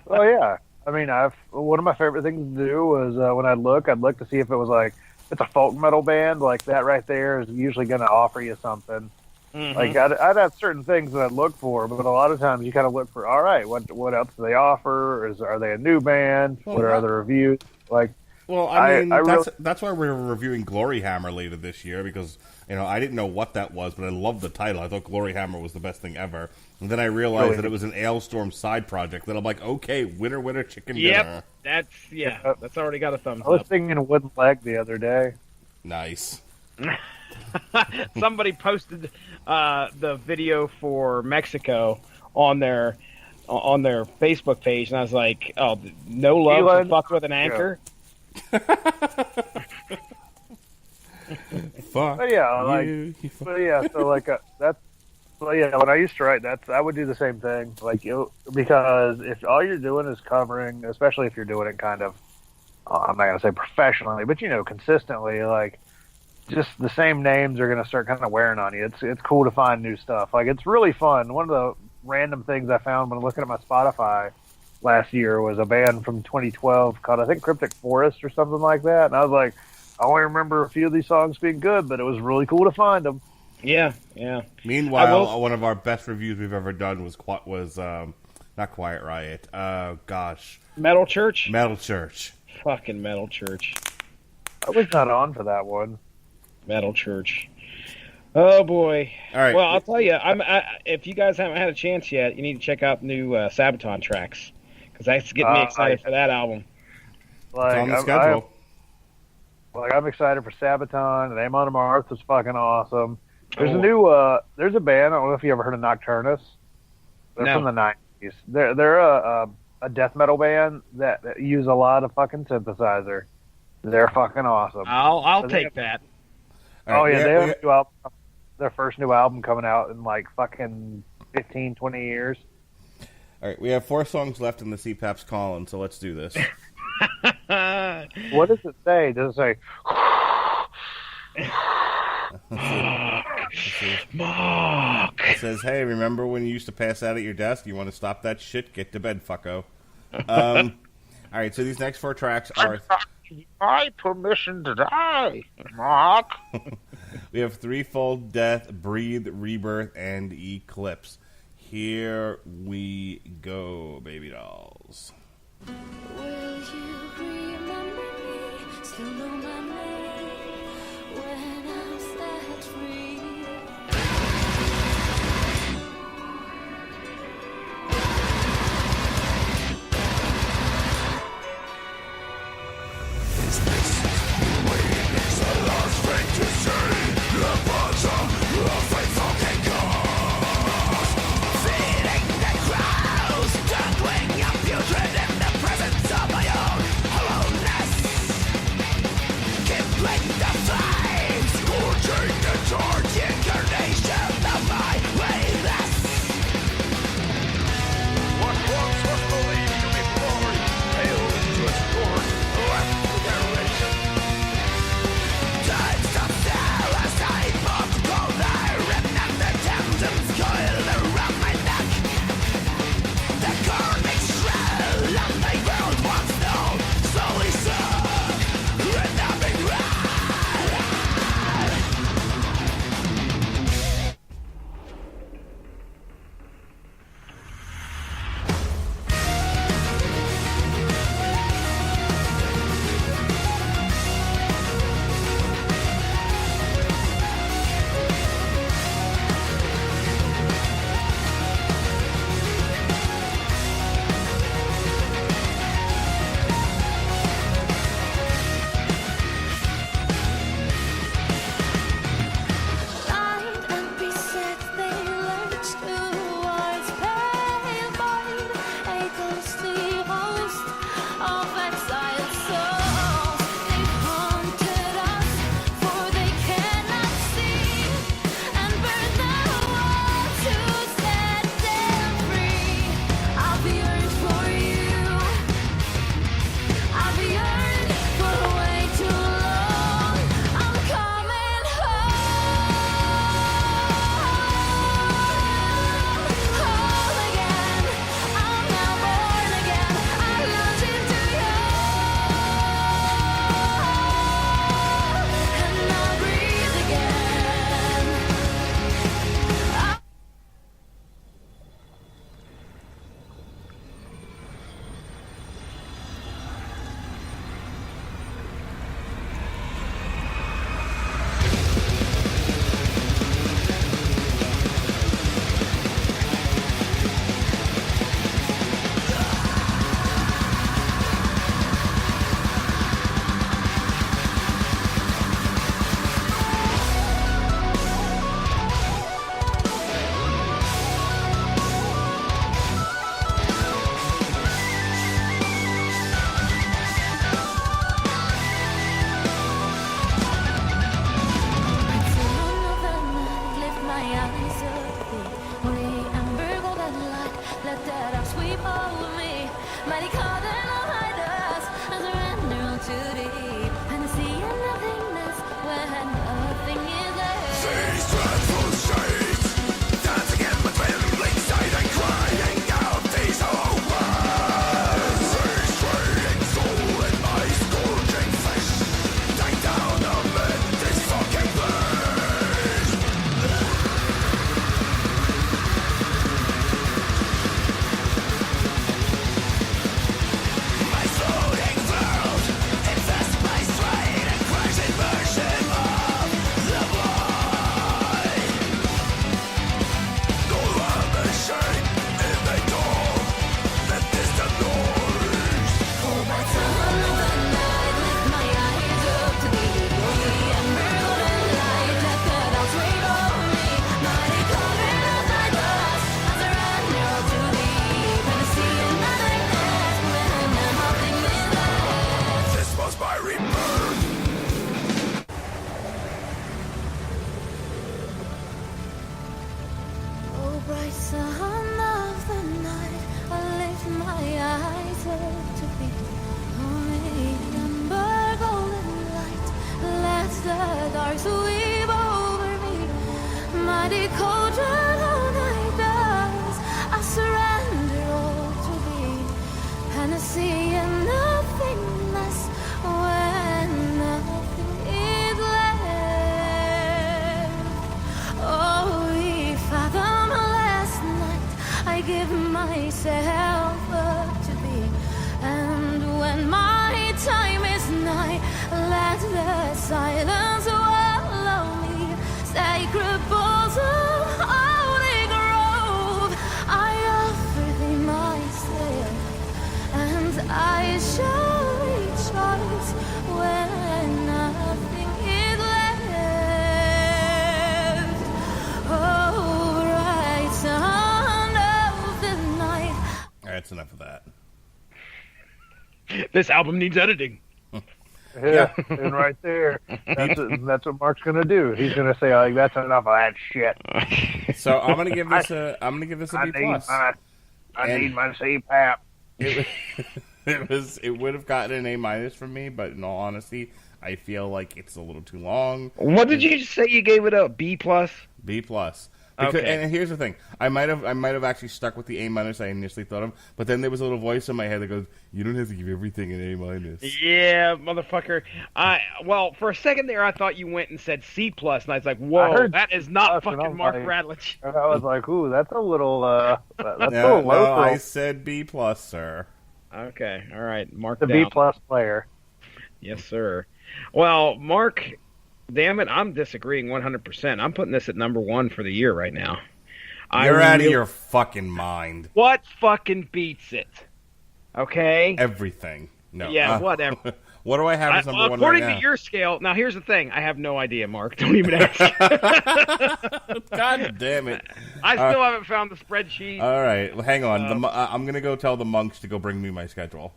Oh yeah. I mean, one of my favorite things to do was when I'd look to see if it was like, it's a folk metal band, like that right there is usually going to offer you something. Mhm. Like I'd have certain things that I'd look for, but a lot of times you kind of look for, all right, what else do they offer? Are they a new band? Well, What are other reviews? Like, Well, I mean, really, that's why we're reviewing Glory Hammer later this year, because I didn't know what that was, but I loved the title. I thought Glory Hammer was the best thing ever, and then I realized that it was an Ailstorm side project. Then I'm like, okay, winner, chicken dinner. Yep, that's already got a thumbs I was up. thinking Wooden Leg the other day. Nice. Somebody posted the video for Mexico on their Facebook page, and I was like, "Oh, no love for fuck with an anchor." Fuck. But yeah, so like that's. Well, yeah, when I used to write, I would do the same thing. Like, because if all you're doing is covering, especially if you're doing it kind of, I'm not gonna say professionally, but consistently, like, just the same names are gonna start kind of wearing on you. It's cool to find new stuff. Like, it's really fun. One of the random things I found when looking at my Spotify last year was a band from 2012 called, I think, Cryptic Forest or something like that. And I was like, I only remember a few of these songs being good, but it was really cool to find them. Yeah. Meanwhile, one of our best reviews we've ever done was not Quiet Riot. Metal Church. Fucking Metal Church. I was not on for that one. Metal Church. Oh boy! All right. Well, I'll tell you. If you guys haven't had a chance yet, you need to check out the new Sabaton tracks, because that's getting me excited for that album. Like, it's on the schedule. I'm excited for Sabaton, and Amon Amarth was fucking awesome. There's there's a band. I don't know if you ever heard of Nocturnus. They're from the 90s. They're a death metal band that use a lot of fucking synthesizer. They're fucking awesome. I'll take that. All right, they have a new album, their first new album coming out in like fucking 15, 20 years. All right, we have 4 songs left in the CPAP's Colin, so let's do this. What does it say? Does it say... Mark. It says, hey, remember when you used to pass out at your desk? You want to stop that shit? Get to bed, fucko. All right, so these next 4 tracks are... My permission to die, Mark. We have Threefold Death, Breathe, Rebirth, and Eclipse. Here we go, baby dolls. Will you remember me? Still know my name when I'm set free. Keep playing the flames, scorching the dark. cauldron all night does. I surrender all to thee, and I see nothing less when nothing is left. Oh, we fathom last night. I give myself up to thee, and when my time is nigh, let the silence swallow me. Sacred bosom, holy grove, I offer thee myself, and I shall rejoice when nothing is left. Oh, bright sun of the night. All right, that's enough of that. This album needs editing. Yeah, and right there, that's what Mark's gonna do. He's gonna say, "Like that's enough of that shit." So I'm gonna give this a B plus. I And- need my CPAP. It would have gotten an A minus from me, but in all honesty, I feel like it's a little too long. What did you say you gave it a B plus? B plus. Because, Okay. And here's the thing: I might have actually stuck with the A minus I initially thought of, but then there was a little voice in my head that goes, "You don't have to give everything an A minus." Yeah, motherfucker. Well, for a second there, I thought you went and said C plus, and I was like, "Whoa, heard that is not plus, and fucking I'm Mark like- Radlich." And I was like, "Ooh, that's a little, that's a No, little low I for said B plus, sir. Okay, all right, Mark the down. B plus player." Yes, sir. Well, Mark, damn it, I'm disagreeing 100%. I'm putting this at number 1 for the year right now. You're out of your fucking mind. What fucking beats it? Okay. Everything. No. Yeah, whatever. What do I have as number one According right to now? your scale, now here's the thing. I have no idea, Mark. Don't even ask. God damn it! I still haven't found the spreadsheet. All right, well, hang on. I'm gonna go tell the monks to go bring me my schedule.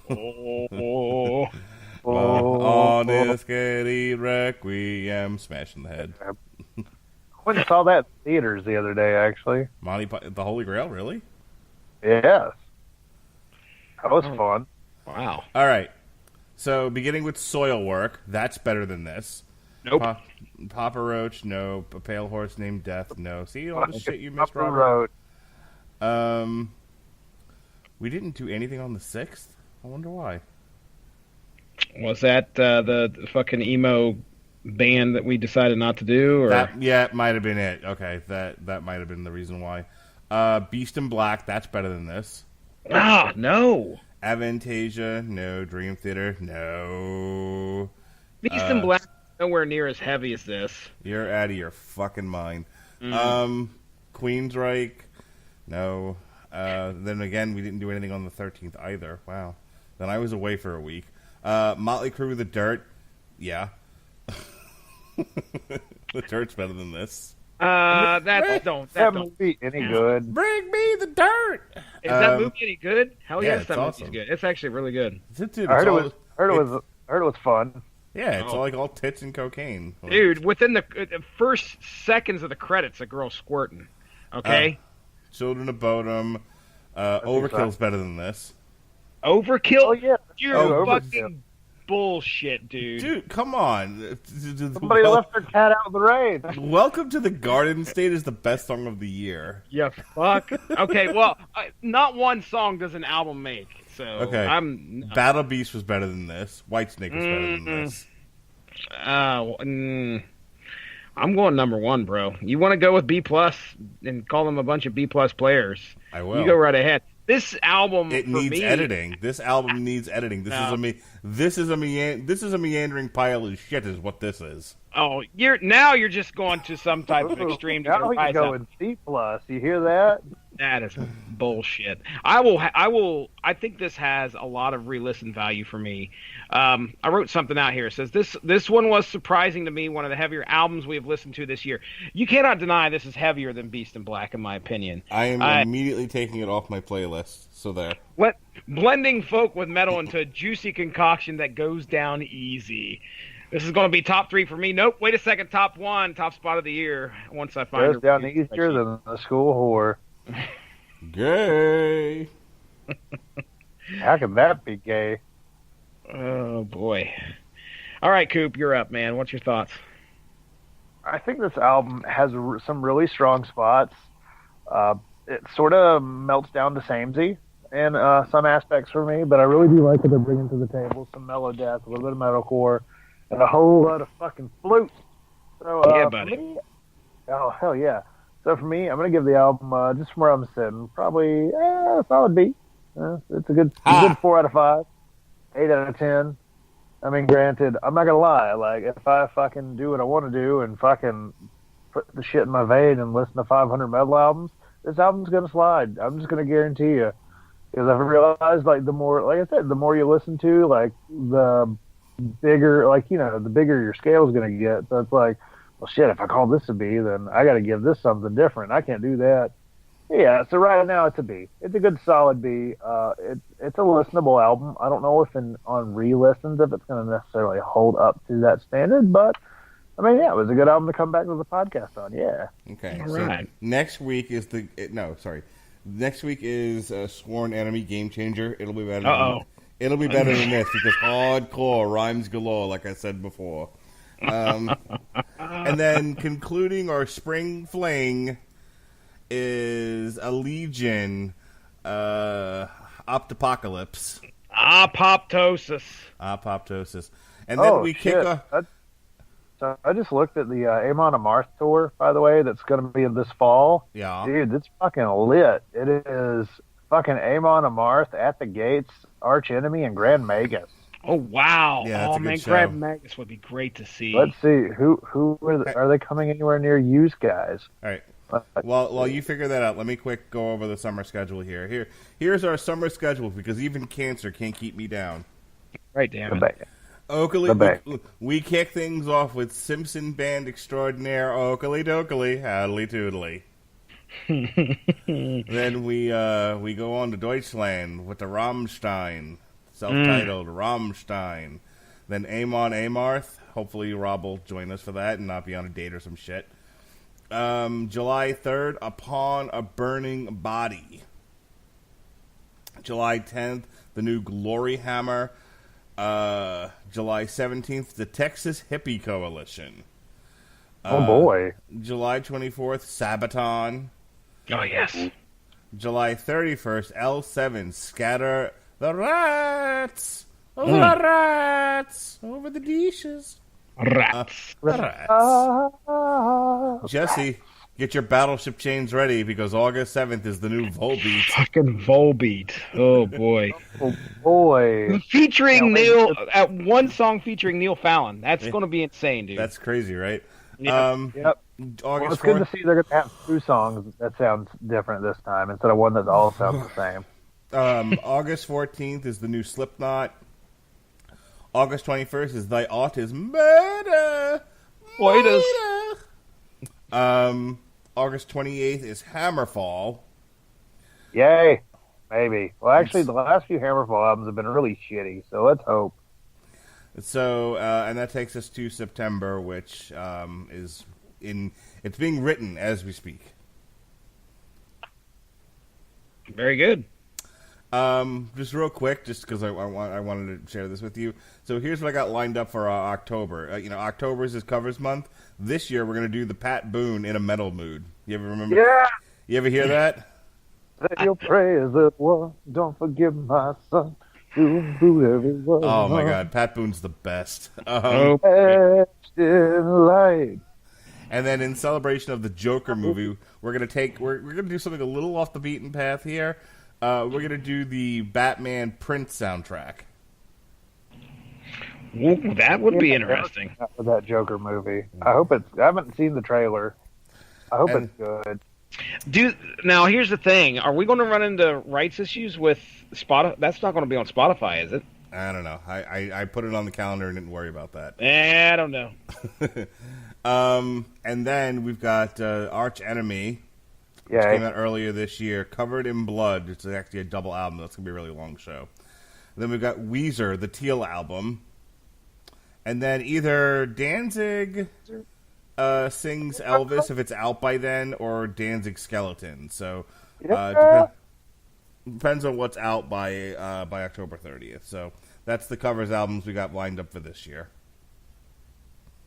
Oh. On this Getty Requiem, smashing the head. I went and saw that in theaters the other day, actually. The Holy Grail, really? Yes. That was fun. Wow. All right. So, beginning with Soil Work, that's better than this. Nope. Papa Roach, no. A Pale Horse Named Death, no. See all the shit you missed, Up the Robert? road. We didn't do anything on the 6th? I wonder why. Was that the fucking emo band that we decided not to do? Or It might have been it. Okay, that might have been the reason why. Beast in Black, that's better than this. No. Avantasia, no. Dream Theater, no. Beast in Black nowhere near as heavy as this. You're out of your fucking mind. Mm-hmm. Queensryche, no. Then again, we didn't do anything on the 13th either. Wow. Then I was away for a week. Motley Crue, The Dirt, yeah. The Dirt's better than this. That don't. movie any good? Bring me the dirt. Is that movie any good? Hell yeah, yes, it's that movie's awesome. good. It's actually really good. I heard it was fun. Yeah, it's like all tits and cocaine. Dude, within the first seconds of the credits, a girl squirting. Okay? Children of Bodom. Overkill's better than this. Overkill? Oh yeah, You're Overkill. fucking bullshit, dude. Dude, come on. Somebody left their cat out in the rain. Welcome to the Garden State is the best song of the year. Yeah, fuck. Okay, well, not one song does an album make, so Okay. Battle Beast was better than this. Whitesnake was better than this. I'm going number 1, bro. You want to go with B plus and call them a bunch of B plus players? I will. You go right ahead. This album, It for needs me, editing. This album needs editing. This is a meandering pile of shit. Is what this is. Oh, you're just going to some type of extreme to Now get a we rise can go up. in C plus. You hear that? That is bullshit. I think this has a lot of re-listen value for me. I wrote something out here. It says this one was surprising to me, one of the heavier albums we have listened to this year. You cannot deny this is heavier than Beast in Black, in my opinion. I am immediately taking it off my playlist. So there. Blending folk with metal into a juicy concoction that goes down easy. This is going to be top 3 for me. Nope. Wait a second. Top 1, top spot of the year. Once I find Goes down easier than the school whore. Gay. How can that be gay? Oh boy. All right, Coop, you're up, man. What's your thoughts? I think this album has some really strong spots. It sort of melts down to samey in some aspects for me, but I really do like what they're bringing to the table. Some mellow death, a little bit of metalcore, and a whole lot of fucking flute. So, Yeah, buddy. For me, oh, hell yeah. So for me, I'm going to give the album, just from where I'm sitting, probably a solid B. It's a good 4 out of 5, 8 out of 10. I mean, granted, I'm not going to lie. Like, if I fucking do what I want to do and fucking put the shit in my vein and listen to 500 metal albums, this album's going to slide. I'm just going to guarantee you. Because I've realized, like, the more, like I said, the more you listen to, like, the bigger, like, the bigger your scale's going to get. So it's like, well, shit, if I call this a B, then I got to give this something different. I can't do that. Yeah, so right now it's a B. It's a good solid B. It's a listenable album. I don't know if on re-listens if it's going to necessarily hold up to that standard, but I mean, yeah, it was a good album to come back to the podcast on. Yeah. Okay. All right. Next week is Next week is Sworn Enemy Game Changer. It'll be better. It'll be better than this because hardcore rhymes galore, like I said before. And then concluding our spring fling is a Legion Optopocalypse. Apoptosis. And then we kick off. So I just looked at the Amon Amarth tour, by the way, that's going to be this fall. Yeah. Dude, it's fucking lit. It is fucking Amon Amarth, At the Gates, Arch Enemy, and Grand Magus. Oh, wow. Yeah, that's a good man, show. Grand Magus would be great to see. Let's see. Who are they coming anywhere near you guys? All right. While you figure that out, let me quick go over the summer schedule here. Here's our summer schedule because even cancer can't keep me down. Right, damn it. Oakley, we kick things off with Simpson Band Extraordinaire, Oakley Dokley, Howdly Toodly. Then we go on to Deutschland with the Rammstein, self-titled Rammstein. Then Amon Amarth, hopefully Rob will join us for that and not be on a date or some shit. July 3rd, Upon a Burning Body. July 10th, the new Glory Hammer. July 17th, the Texas Hippie Coalition. Oh, boy. July 24th, Sabaton. Oh, yes. July 31st, L7, Scatter the Rats. Over the rats. Over the dishes. Rats. Jesse, get your battleship chains ready because August 7th is the new Volbeat. Fucking Volbeat. Oh, boy. Oh, boy. Featuring Neil, at one song featuring Neil Fallon. That's going to be insane, dude. That's crazy, right? Yep. Yep. August Well, it's 4th. good to see they're going to have 2 songs that sounds different this time instead of one that all sounds the same. August 14th is the new Slipknot. August 21st is Thy Art is Murder. Waiters. August 28th is Hammerfall. Yay. Maybe. Well, actually, the last few Hammerfall albums have been really shitty, so let's hope. So, and that takes us to September, which it's being written as we speak. Very good. Just real quick, just because I wanted to share this with you. So here's what I got lined up for October. October is his covers month. This year we're going to do the Pat Boone in a metal mood. You ever remember? Yeah. You ever hear that? Say your prayers at one. Don't forget my son. Do everyone. Oh my God, Pat Boone's the best. Etched in light. And then in celebration of the Joker movie, we're gonna do something a little off the beaten path here. We're gonna do the Batman Prince soundtrack. Ooh, that would be interesting. For that Joker movie. I haven't seen the trailer. I hope it's good. Now, here's the thing. Are we going to run into rights issues with Spotify? That's not going to be on Spotify, is it? I don't know. I put it on the calendar and didn't worry about that. I don't know. And then we've got Arch Enemy, which Yeah. came out earlier this year, Covered in Blood. It's actually a double album. That's going to be a really long show. Then we've got Weezer, the Teal album. And then either Danzig sings Elvis if it's out by then, or Danzig Skeleton. So depends on what's out by October 30th. So that's the covers albums we got lined up for this year.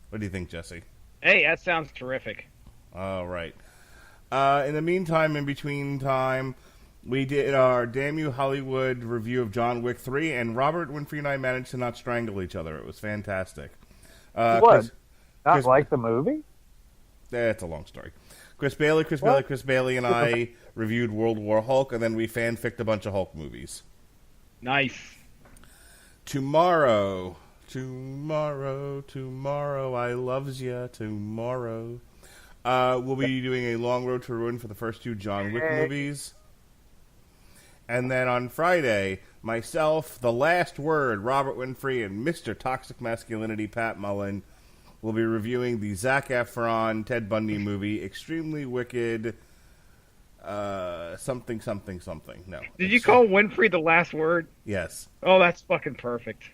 What do you think, Jesse? Hey, that sounds terrific. All right. In the meantime, in between time, we did our Damn You Hollywood review of John Wick 3, and Robert Winfrey and I managed to not strangle each other. It was fantastic. What? Not Chris- like the movie? It's a long story. Chris Bailey, and I reviewed World War Hulk, and then we fanficked a bunch of Hulk movies. Nice. Tomorrow, I loves ya, tomorrow. We'll be doing a Long Road to Ruin for the first 2 John Wick movies. And then on Friday, myself, The Last Word, Robert Winfrey, and Mr. Toxic Masculinity, Pat Mullen, will be reviewing the Zac Efron, Ted Bundy movie, Extremely Wicked, something. No. Did you call Winfrey The Last Word? Yes. Oh, that's fucking perfect.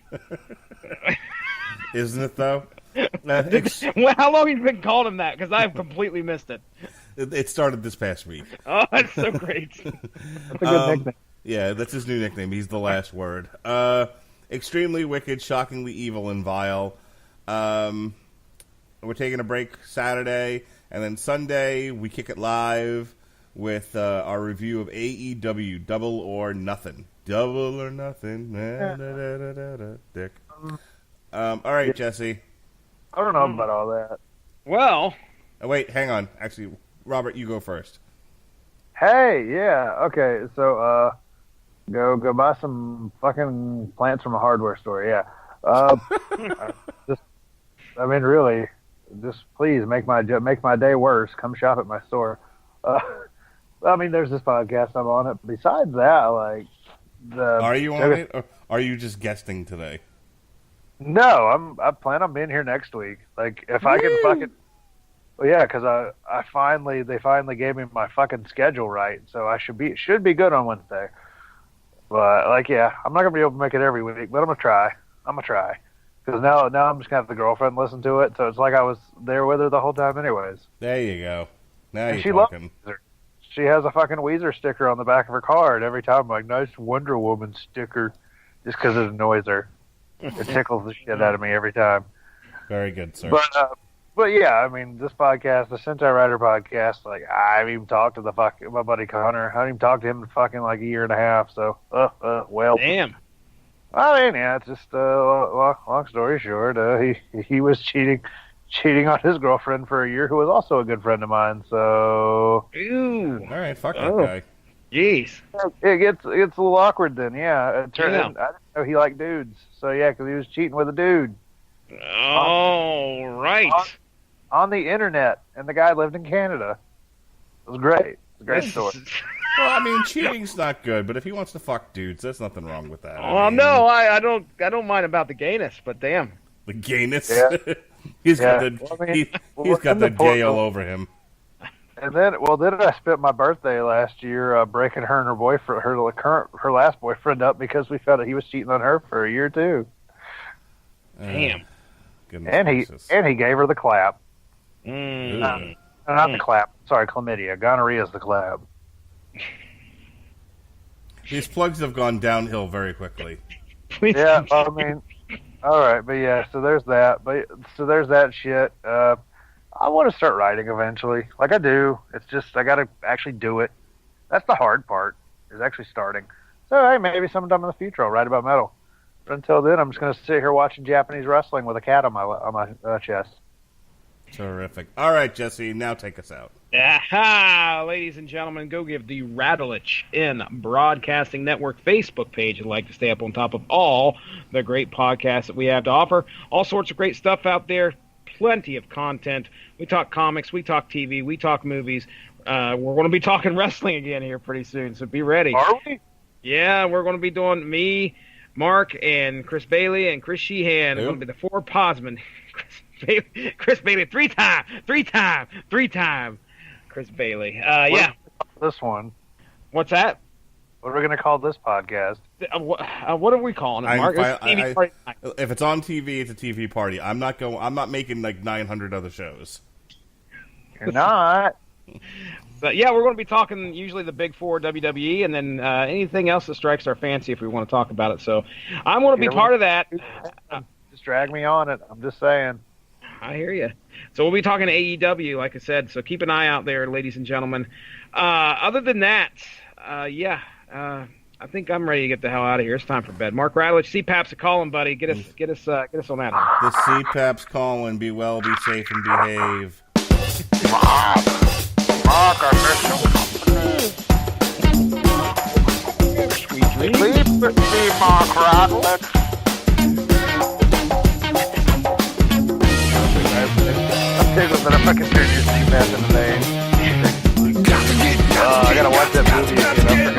Isn't it, though? Well, how long have you been calling him that? Because I've completely missed it. It started this past week. Oh, that's so great. That's a good nickname. Yeah, that's his new nickname. He's The Last Word. Extremely Wicked, Shockingly Evil, and Vile. We're taking a break Saturday, and then Sunday we kick it live with our review of AEW, Double or Nothing. Double or Nothing. Dick. All right, Jesse. I don't know about all that. Well, Wait, hang on. Actually, Robert, you go first. Hey, yeah, okay. So, go buy some fucking plants from a hardware store. Yeah. Really, just please make my day worse. Come shop at my store. There's this podcast I'm on it. Besides that, like Are you on it, or are you just guesting today? No, I plan on being here next week. Like, if I can fucking, well, yeah, because they finally gave me my fucking schedule right, so it should be good on Wednesday. But like, yeah, I'm not gonna be able to make it every week, but I'm gonna try. Because now I'm just gonna have the girlfriend listen to it, so it's like I was there with her the whole time, anyways. There you go. Now And you're talking. loves Weezer. She has a fucking Weezer sticker on the back of her car, and every time I'm like, nice Wonder Woman sticker, just because it annoys her. It tickles the shit out of me every time. Very good, sir. But yeah, this podcast, the Sentai Rider podcast, like, I haven't even talked to my buddy Connor. I haven't even talked to him in fucking like a year and a half. So, well, damn. Yeah, it's just long story short. He was cheating on his girlfriend for a year, who was also a good friend of mine. So, Ew. All right, fuck that guy. Jeez. it gets a little awkward then. Yeah, it turned Yeah. out, I didn't know he liked dudes. So yeah, because he was cheating with a dude Oh, right. on the internet, and the guy lived in Canada. It was great. It's a great story. Well, cheating's not good, but if he wants to fuck dudes, there's nothing wrong with that. No, I don't mind about the gayness, but damn. The gayness. Yeah. He's got Yeah. the Well, he's got in the the gay all portal- over him. And then I spent my birthday last year breaking her and her boyfriend, her last boyfriend up because we found out he was cheating on her for a year too. Damn. Goodness gracious. And he gave her the clap. Mm. Not the clap. Sorry, chlamydia. Gonorrhea is the clap. These plugs have gone downhill very quickly. Please Yeah, continue. all right, but yeah, so there's that. So there's that shit. I want to start writing eventually. Like I do. It's just I got to actually do it. That's the hard part, is actually starting. So hey, maybe sometime in the future I'll write about metal. But until then, I'm just going to sit here watching Japanese wrestling with a cat on my chest. Terrific. All right, Jesse, now take us out. Aha! Ladies and gentlemen, go give the Radulich in Broadcasting Network Facebook page if you'd like to stay up on top of all the great podcasts that we have to offer. All sorts of great stuff out there. Plenty of content. We talk comics, we talk TV, we talk movies. We're going to be talking wrestling again here pretty soon, so be ready. Are we? Yeah, we're going to be doing me, Mark, and Chris Bailey, and Chris Sheehan. We're going to be the four Posman. Chris Bailey, three time. Chris Bailey. Yeah. This one. What's that? What are we going to call this podcast? What are we calling it, Mark? It's TV party night. If it's on TV, it's a TV party. I'm not making like 900 other shows. You're not. But yeah, we're going to be talking usually the big four WWE, and then anything else that strikes our fancy if we want to talk about it. So I'm going to be part of that. Just drag me on it. I'm just saying. I hear you. So we'll be talking AEW, like I said. So keep an eye out there, ladies and gentlemen. Other than that, I think I'm ready to get the hell out of here. It's time for bed. Mark Radlich, CPAP's a calling, buddy. Get us on that. The CPAP's calling. Be well, be safe, and behave. Mark, I miss you. Sweet dreams. Sleep with me, Mark Radlich. If I can turn your CPAP into name. I gotta watch that movie again.